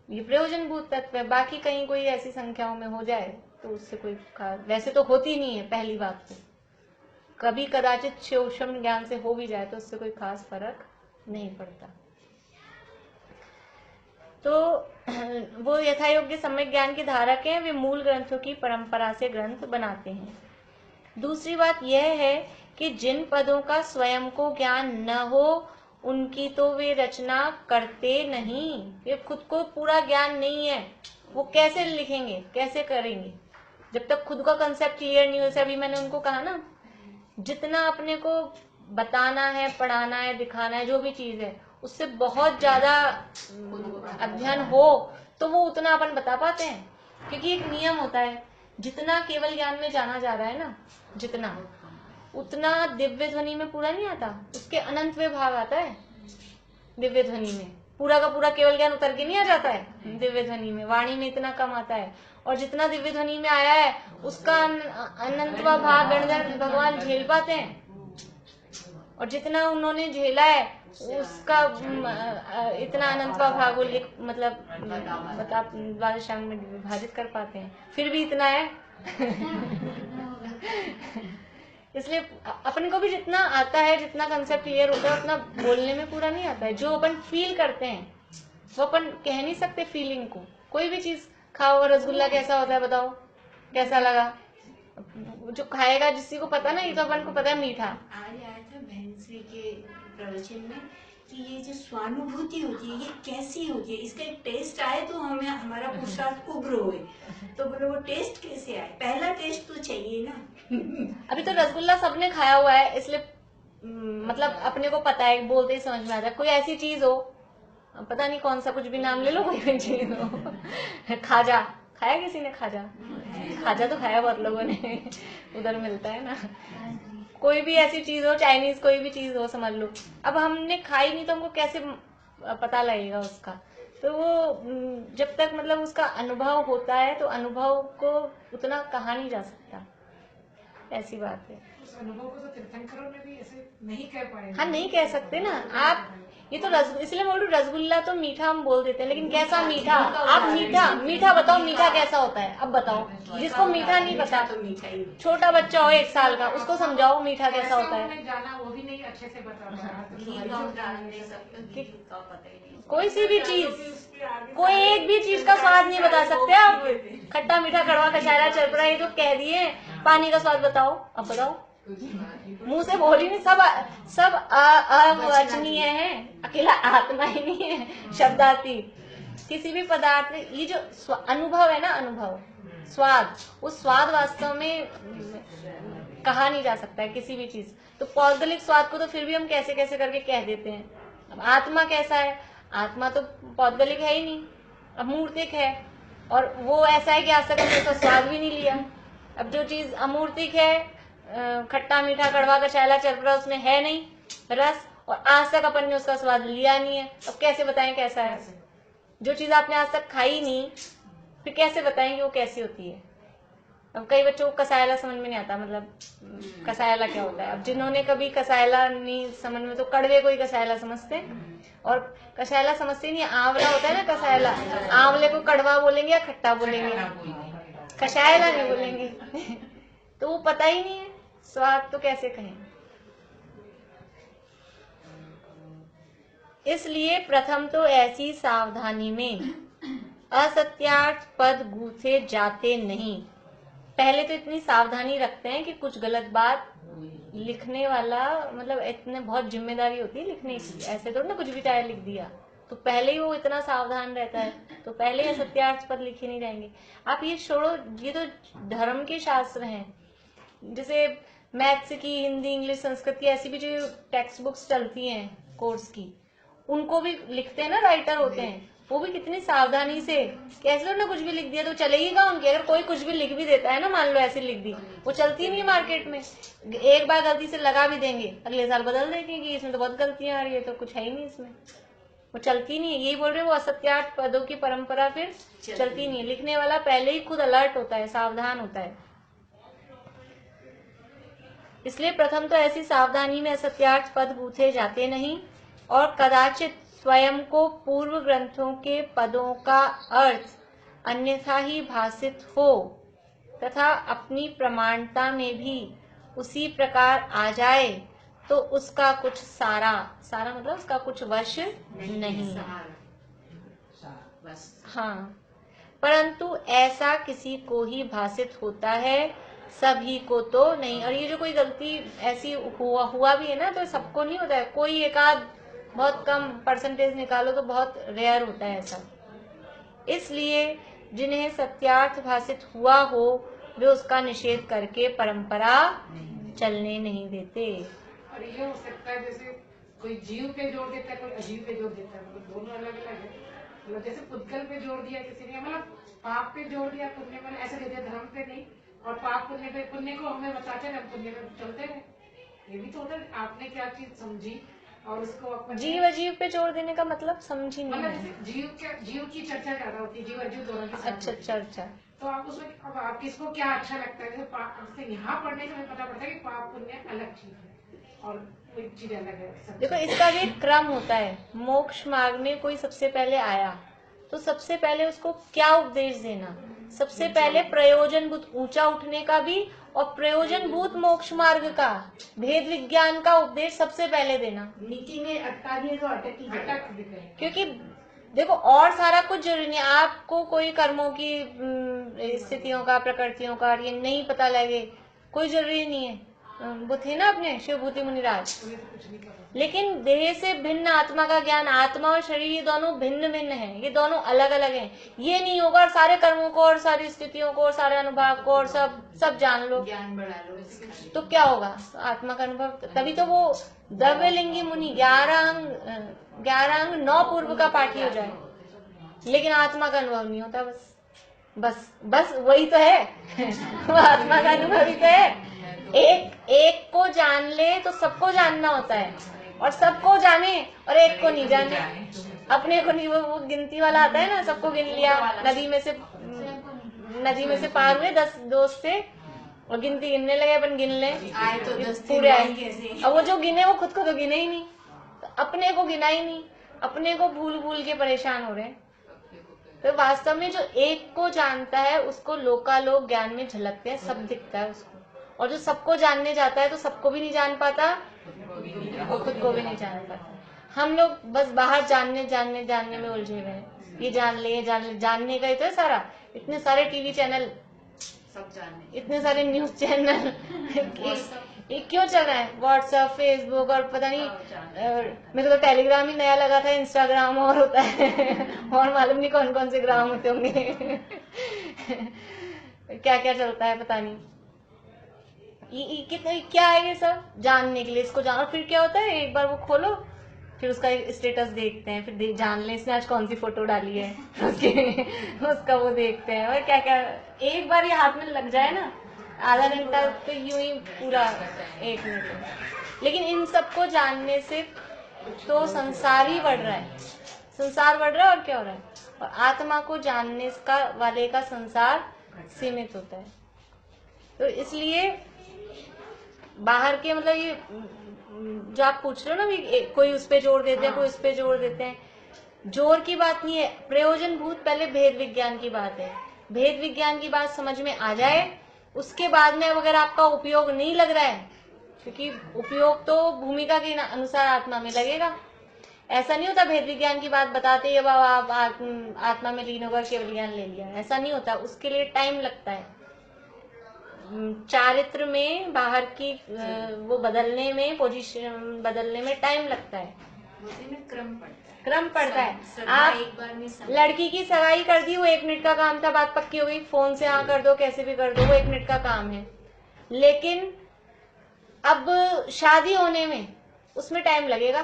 ये प्रयोजन भूत तत्व है। बाकी कहीं कोई ऐसी संख्याओं में हो जाए तो उससे कोई खास, वैसे तो होती नहीं है, पहली बात तो कभी कदाचित सूक्ष्म ज्ञान से हो भी जाए तो उससे कोई खास फर्क नहीं पड़ता। तो वो यथायोग्य सम्यक ज्ञान के धारक हैं, वे मूल ग्रंथों की परंपरा से ग्रंथ बनाते हैं। दूसरी बात यह है कि जिन पदों का स्वयं को ज्ञान न हो उनकी तो वे रचना करते नहीं। वे खुद को पूरा ज्ञान नहीं है, वो कैसे लिखेंगे, कैसे करेंगे जब तक खुद का कंसेप्ट क्लियर नहीं हो। जैसे अभी मैंने उनको कहा ना, जितना अपने को बताना है, पढ़ाना है, दिखाना है, जो भी चीज है, उससे बहुत ज्यादा अध्ययन हो तो वो उतना अपन बता पाते हैं। क्योंकि एक नियम होता है, जितना केवल ज्ञान में जाना जा रहा है ना, जितना उतना दिव्य ध्वनि में पूरा नहीं आता, उसके अनंत विभाग आता है। दिव्य ध्वनि में पूरा का पूरा केवल ज्ञान उतर के नहीं आ जाता है। दिव्य ध्वनि में, वाणी में इतना कम आता है, और जितना दिव्य ध्वनि में आया है उसका अनंतवा भाग गणधर भगवान झेल पाते हैं, और जितना उन्होंने झेला है उसका इतना अनंतवा भाग वो मतलब बता द्वादशांग में विभाजित कर पाते हैं, फिर भी इतना है। इसलिए अपन को भी जितना आता है, जितना कंसेप्ट क्लियर होता है, उतना बोलने में पूरा नहीं आता है। जो अपन फील करते हैं वो अपन कह नहीं सकते फीलिंग को। कोई भी चीज खाओ, रसगुल्ला कैसा होता है बताओ, कैसा लगा? जो खाएगा, जिसी को पता ना, ये तो अपन को पता है मीठा। आज आया था भैंसरी के प्रवचन में कि ये जो स्वानुभूति होती है ये कैसी होती है, इसका एक टेस्ट आए तो हमें हमारा पुरुषार्थ उग्र होए। तो बोलो वो टेस्ट कैसे आए? पहला टेस्ट तो चाहिए ना। अभी तो रसगुल्ला सबने खाया हुआ है, इसलिए मतलब अपने को पता है, बोलते ही समझ में आ जाए। कोई ऐसी चीज हो, पता नहीं कौन सा, कुछ भी नाम ले लो, कोई भी चीज हो। खाजा खाया किसी ने? खाजा तो खाया बहुत लोगों ने, उधर मिलता है ना। कोई भी ऐसी चीज हो, चाइनीज कोई भी चीज हो, समझ लो। अब हमने खाई नहीं तो हमको कैसे पता लगेगा उसका? तो वो जब तक मतलब उसका अनुभव होता है तो अनुभव को उतना कहा नहीं जा सकता, ऐसी बात है। उस अनुभव को तो तीर्थंकरों ने भी ऐसे नहीं कह पाए। हाँ, नहीं कह सकते ना आप। ये तो इसलिए बोल रही, रसगुल्ला तो मीठा हम बोल देते हैं, लेकिन कैसा मीठा? आप मीठा बताओ, मीठा कैसा होता है? अब बताओ। जिसको मीठा नहीं पता, तो मीठा ही छोटा बच्चा हो 1 साल का, उसको समझाओ मीठा कैसा होता है। जाना वो भी नहीं अच्छे से बता कोई सी भी चीज, कोई एक भी चीज का स्वाद नहीं बता सकते आप। खट्टा मीठा कड़वा कचारा चरपरा ये तो कह दिए, पानी का स्वाद बताओ। अब बताओ, मुंह से बोल ही नहीं, सब अवचनीय है, अकेला आत्मा ही नहीं है शब्दाती। किसी भी पदार्थ में ये जो अनुभव है ना, अनुभव स्वाद, उस स्वाद वास्तव में कहा नहीं जा सकता है किसी भी चीज। तो पौद्गलिक स्वाद को तो फिर भी हम कैसे कैसे करके कह देते हैं। अब आत्मा कैसा है? आत्मा तो पौद्गलिक है ही नहीं, अमूर्तिक है, और वो ऐसा है कि आज तक हमने उसका स्वाद भी नहीं लिया। अब जो चीज अमूर्तिक है, खट्टा मीठा कड़वा कचाला चरपरा, उसमें है नहीं रस, और आज तक अपन ने उसका स्वाद लिया नहीं है। अब कैसे बताएं कैसा है? जो चीज आपने आज तक खाई नहीं, फिर कैसे बताएंगे वो कैसी होती है? अब कई बच्चों को कसायला समझ में नहीं आता, मतलब कसायला क्या होता है। अब जिन्होंने कभी कसायला नहीं समझ में, तो कड़वे को ही कसायला समझते हैं, और कसायला समझते नहीं। आंवला होता है ना कसायला, आंवले को कड़वा बोलेंगे या खट्टा बोलेंगे, कसायला नहीं बोलेंगे। तो वो पता ही नहीं है, स्वाद तो कैसे कहें। इसलिए प्रथम तो ऐसी सावधानी में असत्यार्थ पद गूंथे जाते नहीं। पहले तो इतनी सावधानी रखते हैं कि कुछ गलत बात लिखने वाला, मतलब इतने बहुत जिम्मेदारी होती है लिखने की, ऐसे तो ना कुछ भी टायर लिख दिया, तो पहले ही वो इतना सावधान रहता है, तो पहले ही असत्यार्थ पद लिखे नहीं जाएंगे। आप ये छोड़ो, ये तो धर्म के शास्त्र हैं, जैसे मैथ्स की, हिंदी, इंग्लिश, संस्कृत की ऐसी भी जो टेक्स्ट बुक्स चलती हैं कोर्स की, उनको भी लिखते हैं ना, राइटर होते हैं, वो भी कितनी सावधानी से, कैसे ना कुछ भी लिख दिया तो चलेगा उनके। अगर कोई कुछ भी लिख भी देता है ना, मान लो ऐसे लिख दी, वो चलती नहीं मार्केट में, एक बार गलती से लगा भी देंगे, अगले साल बदल देंगे कि इसमें तो बहुत गलतियां आ रही है, तो कुछ है ही नहीं इसमें, वो चलती नहीं है। यही बोल रहे हैं, वो असत्यार्थ पदों की परंपरा फिर चलती नहीं है। लिखने वाला पहले ही खुद अलर्ट होता है, सावधान होता है। इसलिए प्रथम तो ऐसी सावधानी में असत्यार्थ पद गूंथे जाते नहीं, और कदाचित स्वयं को पूर्व ग्रंथों के पदों का अर्थ अन्यथा ही भासित हो तथा अपनी प्रमाणता में भी उसी प्रकार आ जाए, तो उसका कुछ सारा मतलब उसका कुछ वश नहीं है। हाँ, परंतु ऐसा किसी को ही भासित होता है, सभी को तो नहीं। और ये जो कोई गलती ऐसी हुआ भी है ना, तो सबको नहीं होता है, कोई एक आध बहुत कम परसेंटेज निकालो तो बहुत रेयर होता है ऐसा। इसलिए जिन्हें सत्यार्थ भासित हुआ हो, वे उसका निषेध करके परंपरा चलने नहीं देते। और ये हो सकता है जैसे कोई जीव पे जोर देता है, कोई अजीव पे जोर देता है, मतलब दोनों अलग अलग है। मतलब जैसे पुद्गल पे जोर दिया किसी ने, मतलब पाप पे जोर दिया, पुण्य पे ऐसे दे दिया, धर्म पे नहीं, और पाप पुण्य पे, पुण्य को हमें बताते रहे, पुण्य पे चलते रहे। ये भी तो होता है, आपने क्या चीज समझी और उसको अपने जीव अजीव पे जोर देने का मतलब समझी नहीं मतलब है। जैसे जीव की चर्चा ज्यादा होती है, जीव अजीव दोनों की साथ अच्छा होती है। अच्छा, तो आप उसमें, अब आप किसको क्या अच्छा लगता है, जैसे यहाँ पढ़ने से हमें पता पड़ता है कि पाप पुण्य अलग चीज है और कोई चीज अलग है। देखो इसका भी एक क्रम होता है। मोक्ष मार्ग में कोई सबसे पहले आया, तो सबसे पहले उसको क्या उपदेश देना, सबसे पहले प्रयोजन भूत ऊंचा उठने का भी, और प्रयोजन भूत मोक्ष मार्ग का, भेद विज्ञान का उपदेश सबसे पहले देना। नीति में अटका दिए तो अटक ही जाएगा। अटक दिखे। क्योंकि देखो और सारा कुछ जरूरी नहीं, आपको कोई कर्मों की स्थितियों का, प्रकृतियों का ये नहीं पता लगे, कोई जरूरी नहीं है। वो थे ना अपने शिवभूति मुनिराज, लेकिन देह से भिन्न आत्मा का ज्ञान, आत्मा और शरीर ये दोनों भिन्न भिन्न है, ये दोनों अलग अलग हैं। ये नहीं होगा और सारे कर्मों को और सारी स्थितियों को और सारे अनुभव को और सब जान लो, ज्ञान बढ़ा लो इसका। तो क्या होगा आत्मा का अनुभव। तभी तो वो द्रव्यलिंगी मुनि 11 अंग 9 पूर्व का पाठी हो जाए, लेकिन आत्मा का अनुभव नहीं होता। बस वही तो है। वो आत्मा का अनुभव ही तो है। एक को जान ले तो सबको जानना होता है, और सबको जाने और एक को नहीं जाने, अपने को नहीं। वो गिनती वाला आता है ना, सबको गिन लिया, नदी में से पार हुए 10 दोस्त थे और गिनती गिनने लगे, अपन गिन ले आए तो 10 पूरे आए। कैसे। अब वो जो गिने वो खुद को तो गिने ही नहीं, तो अपने को गिना ही नहीं, अपने को भूल भूल के परेशान हो रहे हैं। तो वास्तव में जो एक को जानता है उसको लोकालोक ज्ञान में झलकते हैं, सब दिखता है उसको। और जो सबको जानने जाता है तो सबको भी नहीं जान पाता और खुद को भी नहीं जान पाता। हम लोग बस बाहर जानने में उलझे हुए हैं। ये जान ले जानने का ही तो है सारा। इतने सारे टीवी चैनल, सब जानने, इतने सारे न्यूज चैनल ये क्यों चल रहा है, व्हाट्सएप, फेसबुक और पता नहीं, मेरे को तो टेलीग्राम ही नया लगा था, इंस्टाग्राम और होता है और मालूम नहीं कौन कौन से ग्राम होते होंगे। क्या क्या चलता है पता नहीं। ये क्या है, ये सब जानने के लिए इसको जान। और फिर क्या होता है, एक बार वो खोलो फिर उसका स्टेटस देखते हैं, फिर जान ले इसने आज कौन सी फोटो डाली है उसका वो देखते हैं। और क्या क्या, एक बार ये हाथ में लग जाए ना, आधा घंटा तो यूं ही पूरा 1 मिनट। लेकिन इन सबको जानने से तो संसार ही बढ़ रहा है, संसार बढ़ रहा है और क्या हो रहा है। और आत्मा को जानने का वाले का संसार सीमित होता है। तो इसलिए बाहर के मतलब ये जो आप पूछ रहे हो ना भी कोई उस पे जोर देते हैं, कोई उस पे जोर देते हैं, जोर की बात नहीं है, प्रयोजन भूत पहले भेद विज्ञान की बात है। भेद विज्ञान की बात समझ में आ जाए, उसके बाद में अगर आपका उपयोग नहीं लग रहा है, क्योंकि उपयोग तो भूमिका के अनुसार आत्मा में लगेगा। ऐसा नहीं होता भेद विज्ञान की बात बताते ही बाबा आप आत्मा में लीन होकर केवल ज्ञान ले लिया, ऐसा नहीं होता। उसके लिए टाइम लगता है, चारित्र में बाहर की वो बदलने में, पोजीशन बदलने में टाइम लगता है, क्रम पड़ता है। क्रम पड़ता है। श्रद्धा आप एक बार में लड़की की सगाई कर दी, वो 1 मिनट का काम था, बात पक्की हो गई, फोन से हाँ कर दो, कैसे भी कर दो, वो 1 मिनट का काम है। लेकिन अब शादी होने में उसमें टाइम लगेगा,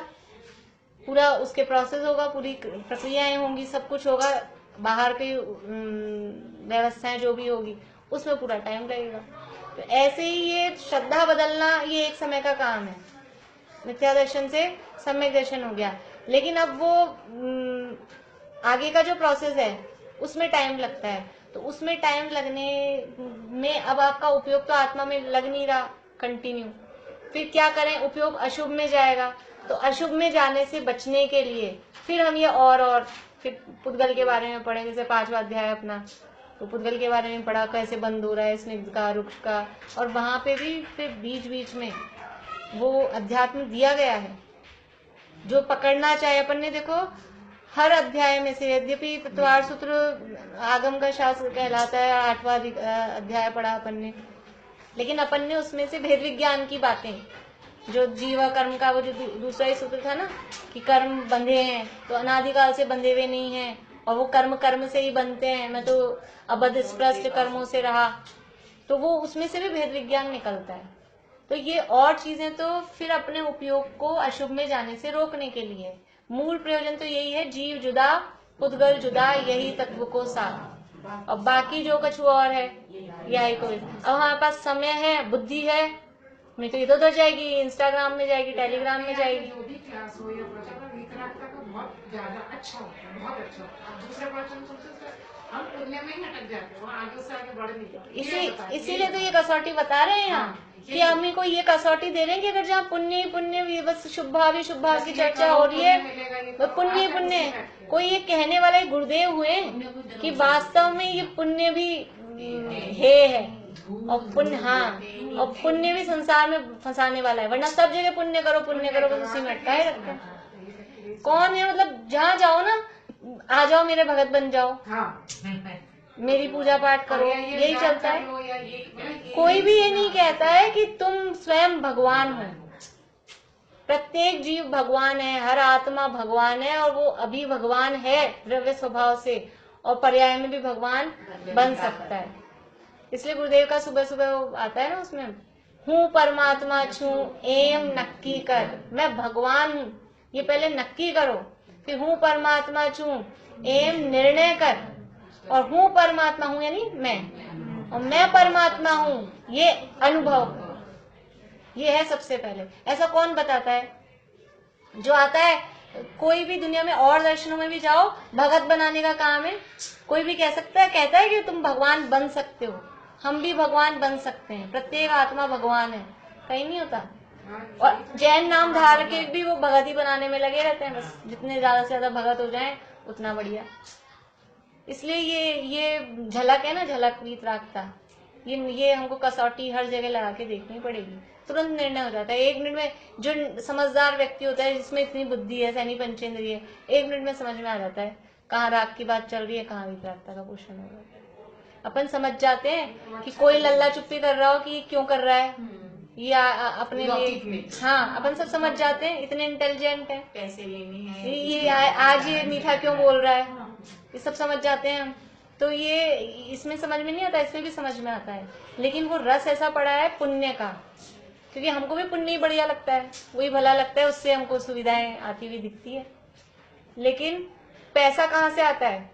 पूरा उसके प्रोसेस होगा, पूरी प्रक्रियाएं होंगी, सब कुछ होगा, बाहर की व्यवस्थाएं जो भी होगी उसमें पूरा टाइम लगेगा। तो ऐसे ही ये श्रद्धा बदलना ये एक समय का काम है, मिथ्या दर्शन से सम्यक दर्शन हो गया। लेकिन अब वो आगे का जो प्रोसेस है उसमें टाइम लगता है, तो उसमें टाइम लगने में अब आपका उपयोग तो आत्मा में लग नहीं रहा कंटिन्यू, फिर क्या करें, उपयोग अशुभ में जाएगा। तो अशुभ में जाने से बचने के लिए फिर हम ये और फिर पुद्गल के बारे में पढ़ें, जैसे 5वां अध्याय अपना, तो पुद्गल के बारे में पढ़ा, कैसे बंद हो रहा है स्निग्ध का, रुक्ष का, और वहां पे भी फिर बीच बीच में वो अध्यात्म दिया गया है जो पकड़ना चाहे अपन ने। देखो हर अध्याय में से, यद्यपि तत्वार सूत्र आगम का शास्त्र कहलाता है, 8वां अध्याय पढ़ा अपन ने, लेकिन अपन ने उसमें से भेद विज्ञान की बातें, जो जीवा कर्म का वो जो दूसरा ही सूत्र था ना कि कर्म बंधे हैं तो अनादिकाल से बंधे हुए नहीं हैं, और वो कर्म से ही बनते हैं, मैं तो अबध स्पृष्ट कर्मों से रहा, तो वो उसमें से भी भेद विज्ञान निकलता है। तो ये और चीजें तो फिर अपने उपयोग को अशुभ में जाने से रोकने के लिए, मूल प्रयोजन तो यही है, जीव जुदा पुद्गल जुदा, यही तत्व को साथ, और बाकी जो कुछ और है यही कोई। अब हमारे पास समय है, बुद्धि है, नहीं तो इधर उधर जाएगी, इंस्टाग्राम में जाएगी, टेलीग्राम में जाएगी। जो भी क्लास हो या प्रवचन विकलांगता का बहुत ज्यादा अच्छा होता है, बहुत अच्छा होता है। दूसरे प्रवचन सुनते हम पुण्य में ही अटक जाते हैं, आगे से आगे बढ़ नहीं पाते। इसीलिए तो ये कसौटी बता रहे हैं यहाँ कि हमें को ये कसौटी दे रहे हैं कि अगर जहाँ पुण्य ही पुण्य, बस शुभ भाव की चर्चा हो रही है, तो पुण्य ही पुण्य। कोई ये कहने वाले गुरुदेव हुए कि वास्तव में ये पुण्य भी है, और पुण्य, हाँ, और पुण्य भी संसार में फंसाने वाला है, वरना सब जगह पुण्य करो बस उसी में अटकाए रखते हैं। कौन है, मतलब जहाँ जाओ ना, आ जाओ मेरे भगत बन जाओ, मेरी पूजा पाठ करो, यही चलता है। कोई भी ये नहीं कहता है कि तुम स्वयं भगवान हो। प्रत्येक जीव भगवान है, हर आत्मा भगवान है, और वो अभी भगवान है द्रव्य स्वभाव से, और पर्याय में भी भगवान बन सकता है। इसलिए गुरुदेव का सुबह सुबह आता है ना, उसमें हूँ परमात्मा छू एम नक्की कर, मैं भगवान हूँ ये पहले नक्की करो, फिर हूँ परमात्मा छू एम निर्णय कर, और हूँ परमात्मा हूँ यानी मैं, और मैं परमात्मा हूँ ये अनुभव करो। ये है सबसे पहले। ऐसा कौन बताता है? जो आता है, कोई भी दुनिया में और दर्शनों में भी जाओ, भगत बनाने का काम है। कोई भी कह सकता है, कहता है कि तुम भगवान बन सकते हो, हम भी भगवान बन सकते हैं, प्रत्येक आत्मा भगवान है, कहीं नहीं होता। और जैन नाम धार के भी वो भगत ही बनाने में लगे रहते हैं, बस जितने ज्यादा से ज्यादा भगत हो जाएं उतना बढ़िया। इसलिए ये झलक है ना, झलक वीतरागता, ये हमको कसौटी हर जगह लगा के देखनी पड़ेगी। तुरंत निर्णय हो जाता है 1 मिनट में। जो समझदार व्यक्ति होता है, जिसमें इतनी बुद्धि है, सैनी पंचेंद्रिय, 1 मिनट में समझ में आ जाता है कहाँ राग की बात चल रही है, कहाँ वीतरागता का पोषण हो रहा है। अपन समझ जाते हैं कि कोई लल्ला चुप्पी कर रहा हो कि क्यों कर रहा है, ये अपने लिए, हाँ, अपन सब समझ जाते हैं, इतने इंटेलिजेंट है, पैसे लेने हैं, ये आज ये मीठा क्यों बोल रहा है, ये सब समझ जाते हैं हम। तो ये इसमें समझ में नहीं आता, इसमें भी समझ में आता है। लेकिन वो रस ऐसा पड़ा है पुण्य का, क्योंकि हमको भी पुण्य ही बढ़िया लगता है, वही भला लगता है, उससे हमको सुविधाएं आती हुई दिखती है। लेकिन पैसा कहाँ से आता है?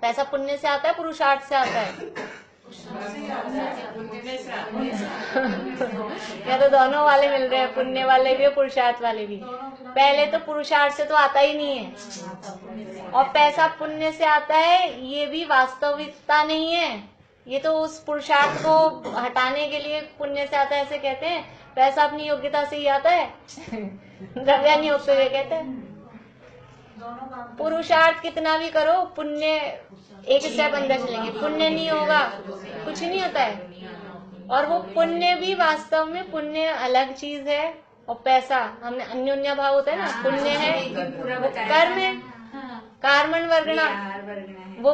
पैसा पुण्य से आता है, पुरुषार्थ से आता है? या तो दोनों वाले मिल रहे हैं, पुण्य वाले भी और पुरुषार्थ वाले भी। पहले तो पुरुषार्थ से तो आता ही नहीं है, और पैसा पुण्य से आता है, ये भी वास्तविकता नहीं है, ये तो उस पुरुषार्थ को हटाने के लिए पुण्य से आता है ऐसे कहते हैं। पैसा अपनी योग्यता से ही आता है द्रव्यानी होते हुए कहते हैं। दोनों काम पुरुषार्थ कितना भी करो, पुण्य एक स्टेप अंदर चलेंगे, पुण्य नहीं होगा कुछ नहीं होता है। और वो पुण्य भी वास्तव में पुण्य अलग चीज है, और पैसा हमने अन्योन्या भाव होता है ना, पुण्य है पूरा वो बताया कर्म है, हाँ, कार्मण वर्गणा, विहार वर्गणा है। वो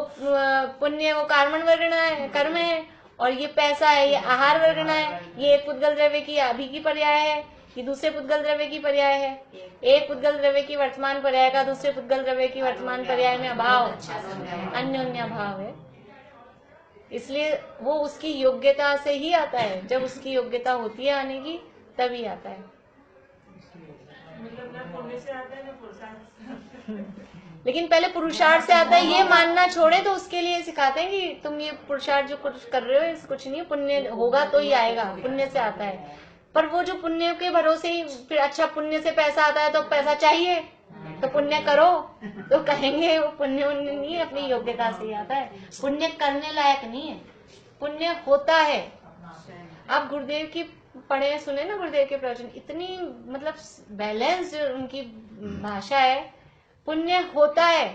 पुण्य वो कार्मण वर्गणा है, कर्म है। और ये पैसा है, ये आहार वर्गणा है। ये एक पुद्गल द्रव्य की अभी की पर्याय है, ये दूसरे पुद्गल द्रव्य की पर्याय है। एक पुद्गल द्रव्य की वर्तमान पर्याय का दूसरे पुद्गल द्रव्य की वर्तमान पर्याय में अभाव, अन्योन्या भाव है। इसलिए वो उसकी योग्यता से ही आता है, जब उसकी योग्यता होती है आने की तभी आता है। मतलब ना पुण्य से आता है ना पुरुषार्थ। लेकिन पहले पुरुषार्थ से आता है, ये मानना छोड़े तो उसके लिए सिखाते हैं कि तुम ये पुरुषार्थ जो कुछ कर रहे हो इस कुछ नहीं, पुण्य होगा तो ही आएगा, पुण्य से आता है। पर वो जो पुण्य के भरोसे ही फिर अच्छा पुण्य से पैसा आता है तो पैसा चाहिए तो पुण्य करो, तो कहेंगे वो पुण्य उन्य नहीं है, अपनी योग्यता से ही आता है। पुण्य करने लायक नहीं है, पुण्य होता है। आप गुरुदेव की पढ़े सुने ना, गुरुदेव के प्रवचन, इतनी मतलब बैलेंस उनकी भाषा है। पुण्य होता है,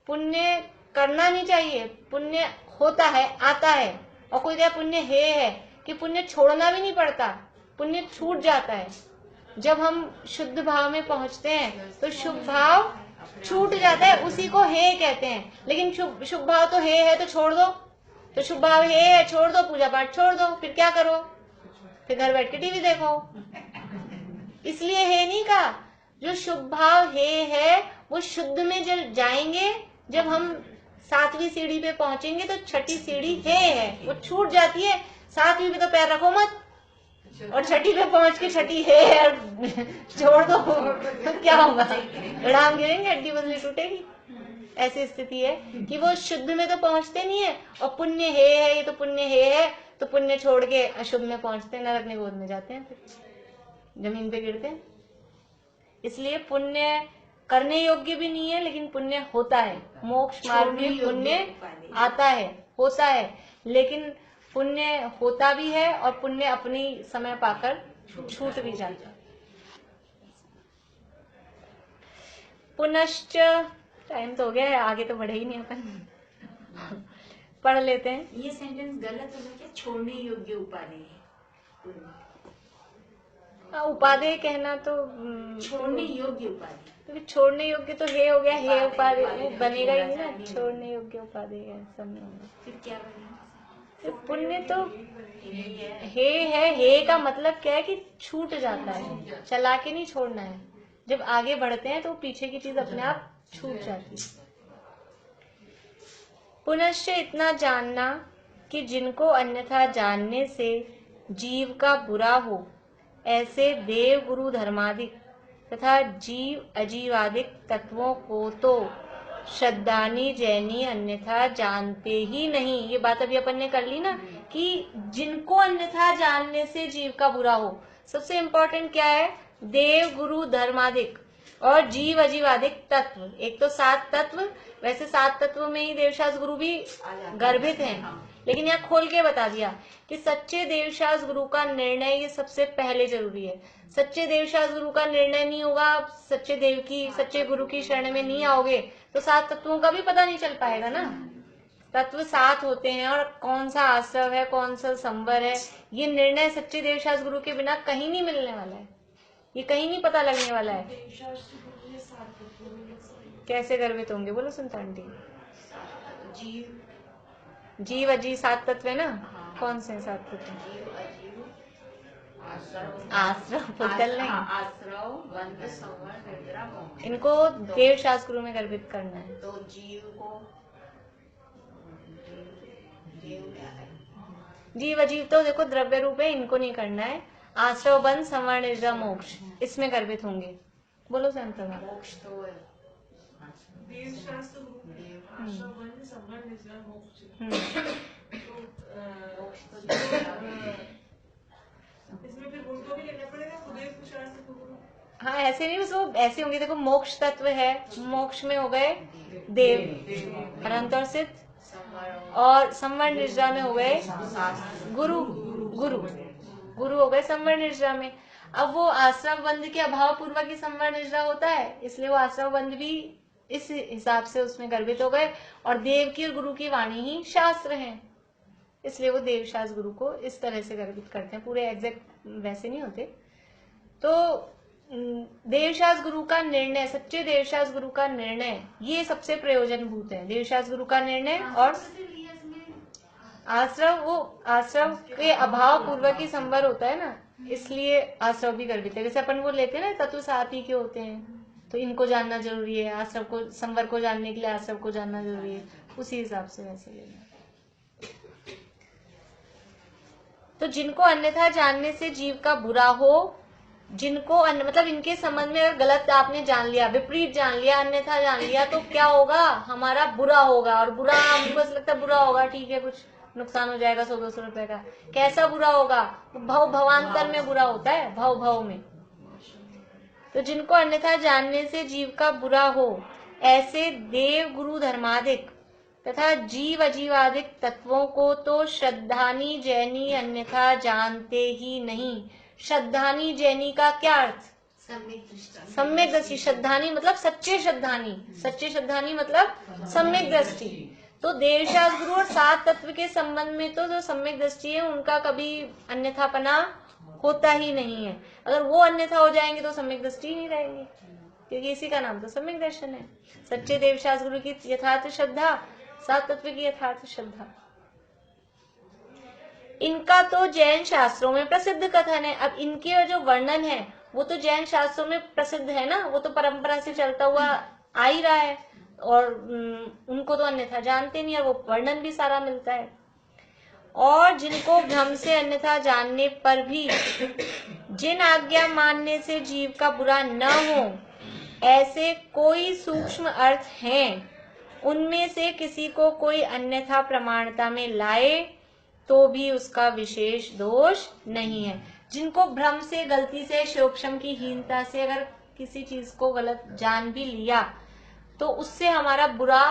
पुण्य करना नहीं चाहिए, पुण्य होता है, आता है। और कोई कहे पुण्य है कि पुण्य छोड़ना भी नहीं पड़ता, पुण्य छूट जाता है। जब हम शुद्ध भाव में पहुंचते हैं तो शुभ भाव छूट जाता है, उसी को हे कहते हैं। लेकिन शुभ भाव तो है तो छोड़ दो, तो शुभ भाव है छोड़ दो, पूजा पाठ छोड़ दो, फिर क्या करो, फिर घर बैठ के टीवी देखो। इसलिए हे नहीं कहा, जो शुभ भाव है वो शुद्ध में जब जाएंगे, जब हम 7वीं सीढ़ी पे पहुंचेंगे तो 6ठी सीढ़ी है वो छूट जाती है। 7वीं पे तो पैर रखो मत, और 6ठी पे पहुंच के 6ठी है और छोड़ दो तो क्या होगा, राम गिरेंगे, हड्डी बदली टूटेगी। ऐसी स्थिति है कि वो शुद्ध में तो पहुंचते नहीं है, और पुण्य है, ये तो पुण्य है तो पुण्य छोड़ के अशुभ में पहुंचते हैं, नरक निगोद में जाते हैं, फिर जमीन पे गिरते हैं। इसलिए पुण्य करने योग्य भी नहीं है, लेकिन पुण्य होता है। मोक्ष मार्ग में पुण्य आता है, होता है, लेकिन पुण्य होता भी है और पुण्य अपनी समय पाकर छूट भी जाता है। पुनश्च टाइम तो हो गया है, आगे तो बढ़े ही नहीं अपन पढ़ लेते हैं। ये सेंटेंस गलत होगा क्या? छोड़ने योग्य उपाधि है पुण्य। उपादेय कहना तो छोड़ने योग्य उपाधि। तो छोड़ने योग्य तो हे हो गया, हे उपादेय बनेगा ही नहीं ना, छोड़ने योग्य उपादेय है सब में होगा। फिर क्या बनेगा? तो पुण्य तो हे है, हे का मतलब क्या है कि छूट जाता है, चला के नहीं छोड़ना है। जब आगे बढ़ते हैं तो पीछे की चीज अपने आप छूट जाती है। पुनश्च इतना जानना कि जिनको अन्यथा जानने से जीव का बुरा हो, ऐसे देव गुरु धर्मादिक तथा जीव अजीवादिक तत्वों को तो श्रद्धानी जैनी अन्यथा जानते ही नहीं। ये बात अभी अपन ने कर ली ना कि जिनको अन्यथा जानने से जीव का बुरा हो। सबसे इम्पोर्टेंट क्या है? देव गुरु धर्मादिक और जीव अजीवादिक तत्व। एक तो 7 तत्व, वैसे 7 तत्व में ही देवशास्त्र गुरु भी गर्भित हैं, लेकिन यहाँ खोल के बता दिया कि सच्चे देवशास्त्र गुरु का निर्णय ये सबसे पहले जरूरी है। सच्चे देवशास्त्र गुरु का निर्णय नहीं होगा, आप सच्चे गुरु की शरण में नहीं आओगे तो 7 तत्वों का भी पता नहीं चल पाएगा ना। तत्व 7 होते हैं और कौन सा आश्रव है, कौन सा संवर है, ये निर्णय सच्चे देवशास्त्र गुरु के बिना कहीं नहीं मिलने वाला है, ये कहीं नहीं पता लगने वाला है। कैसे गर्वित होंगे बोलो संतान जी? जीव अजीव 7 तत्व है ना। कौन से 7 तत्व? आश्रव, पुद्गल नहीं। आश्रव, बंध, संवर, निद्रा, मोक्ष। इनको देव शास्त्र गुरु में गर्भित करना है। तो जीव को जीव क्या है? जीव अजीव तो देखो द्रव्य रूप है, इनको नहीं करना है। आश्रव, बंध, संवर, निद्रा, मोक्ष, इसमें गर्भित होंगे। बोलो संप्रभा। मोक्ष तो है। देवशास्त्र आश्रव, बंध, संवर, निद्रा, मोक्ष। मोक्ष तो इसमें फिर उनको भी लेना पड़ेगा खुदेव शास्त्र गुरु। हाँ, ऐसे नहीं, बस वो ऐसे होंगे। देखो मोक्ष तत्व है, मोक्ष में हो गए देव, अनंत और सिद्ध, और संवर्ण निद्रा में हो गए गुरु गुरु गुरु हो गए संवर्ण निद्रा में। अब वो आश्रम बंध के अभाव पूर्वक ही संवर्ण निद्रा होता है, इसलिए वो आश्रम बंध भी इस हिसाब से उसमें गर्भित हो गए। और देव की और गुरु की वाणी ही शास्त्र है, इसलिए वो देव शास्त्र गुरु को इस तरह से गर्भित करते हैं, पूरे एग्जैक्ट वैसे नहीं होते। तो देवशास्त्र गुरु का निर्णय, सच्चे देवशास्त्र गुरु का निर्णय ये सबसे प्रयोजनभूत है। देवशास्त्र गुरु का निर्णय और आश्रव, वो आश्रव के अभाव पूर्वक ही संवर होता है ना, इसलिए आश्रव भी गर्भित है। जैसे अपन वो लेते हैं ना तत्व साथ ही के होते हैं, तो इनको जानना जरूरी है, आश्रव को संवर को जानने के लिए आश्रव को जानना जरूरी है, उसी हिसाब से वैसे लेना। तो जिनको अन्यथा जानने से जीव का बुरा हो, जिनको मतलब इनके संबंध में अगर गलत आपने जान लिया, विपरीत जान लिया, अन्यथा जान लिया, तो क्या होगा, हमारा बुरा होगा। और बुरा हमको ऐसा लगता है बुरा होगा, ठीक है कुछ नुकसान हो जाएगा 100-200 रुपए का, कैसा बुरा होगा, भव भवांतर में बुरा होता है, भव भव में। तो जिनको अन्यथा जानने से जीव का बुरा हो, ऐसे देव गुरु धर्मादिक तथा जीव अजीवादिक तत्वों को तो श्रद्धानी जैनी अन्यथा जानते ही नहीं। श्रद्धानी जैनी का क्या अर्थ, सम्यक दृष्टि। श्रद्धानी मतलब सच्चे श्रद्धानी, सच्चे श्रद्धानी मतलब सम्यक दृष्टि। तो देवशास्त्र गुरु और सात तत्व के संबंध में तो जो सम्यक दृष्टि है उनका कभी अन्यथापना होता ही नहीं है। अगर वो अन्यथा हो जाएंगे तो सम्यक दृष्टि ही नहीं रहेगी, क्योंकि इसी का नाम तो सम्यक दर्शन है। सच्चे देवशास्त्र गुरु की यथार्थ श्रद्धा, सात तत्व की यथार्थ श्रद्धा, इनका तो जैन शास्त्रों में प्रसिद्ध कथन है। अब इनके जो वर्णन है वो तो जैन शास्त्रों में प्रसिद्ध है ना, वो तो परंपरा से चलता हुआ आ ही रहा है, और उनको तो अन्यथा जानते नहीं, और वो वर्णन भी सारा मिलता है। और जिनको भ्रम से अन्यथा जानने पर भी जिन आज्ञा मानने से जीव का बुरा न हो, ऐसे कोई सूक्ष्म अर्थ हैं, उनमें से किसी को कोई अन्यथा प्रमाणता में लाए तो भी उसका विशेष दोष नहीं है। जिनको भ्रम से, गलती से, शोक्षम की हीनता से अगर किसी चीज को गलत जान भी लिया तो उससे हमारा बुरा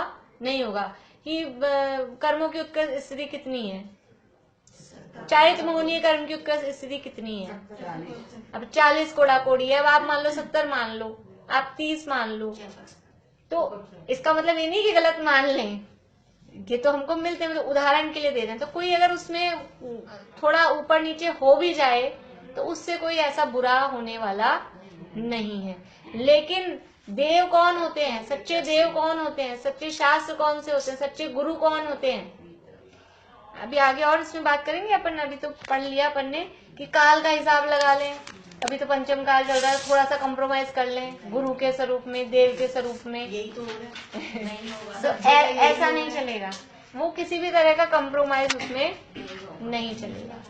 नहीं होगा। कि कर्मों की उत्कर्ष स्थिति कितनी है, चारित्र मोहनीय कर्म की उत्कर्ष स्थिति कितनी है, अब 40 कोड़ा कोड़ी है, अब आप मान लो 70 मान लो, आप 30 मान लो, तो इसका मतलब ये नहीं कि गलत मान लें, ये तो हमको मिलते हैं, मतलब उदाहरण के लिए दे रहे हैं। तो कोई अगर उसमें थोड़ा ऊपर नीचे हो भी जाए तो उससे कोई ऐसा बुरा होने वाला नहीं है। लेकिन देव कौन होते हैं, सच्चे देव कौन होते हैं, सच्चे शास्त्र कौन से होते हैं, सच्चे गुरु कौन होते हैं, अभी आगे और इसमें बात करेंगे अपन। अभी तो पढ़ लिया अपन ने कि काल का हिसाब लगा लें, अभी तो पंचम काल चल रहा है, थोड़ा सा कॉम्प्रोमाइज कर लें गुरु के स्वरूप में, देव के स्वरूप में, यही तो हो रहा है। नहीं होगा तो ऐसा नहीं चलेगा, वो किसी भी तरह का कॉम्प्रोमाइज उसमें नहीं चलेगा।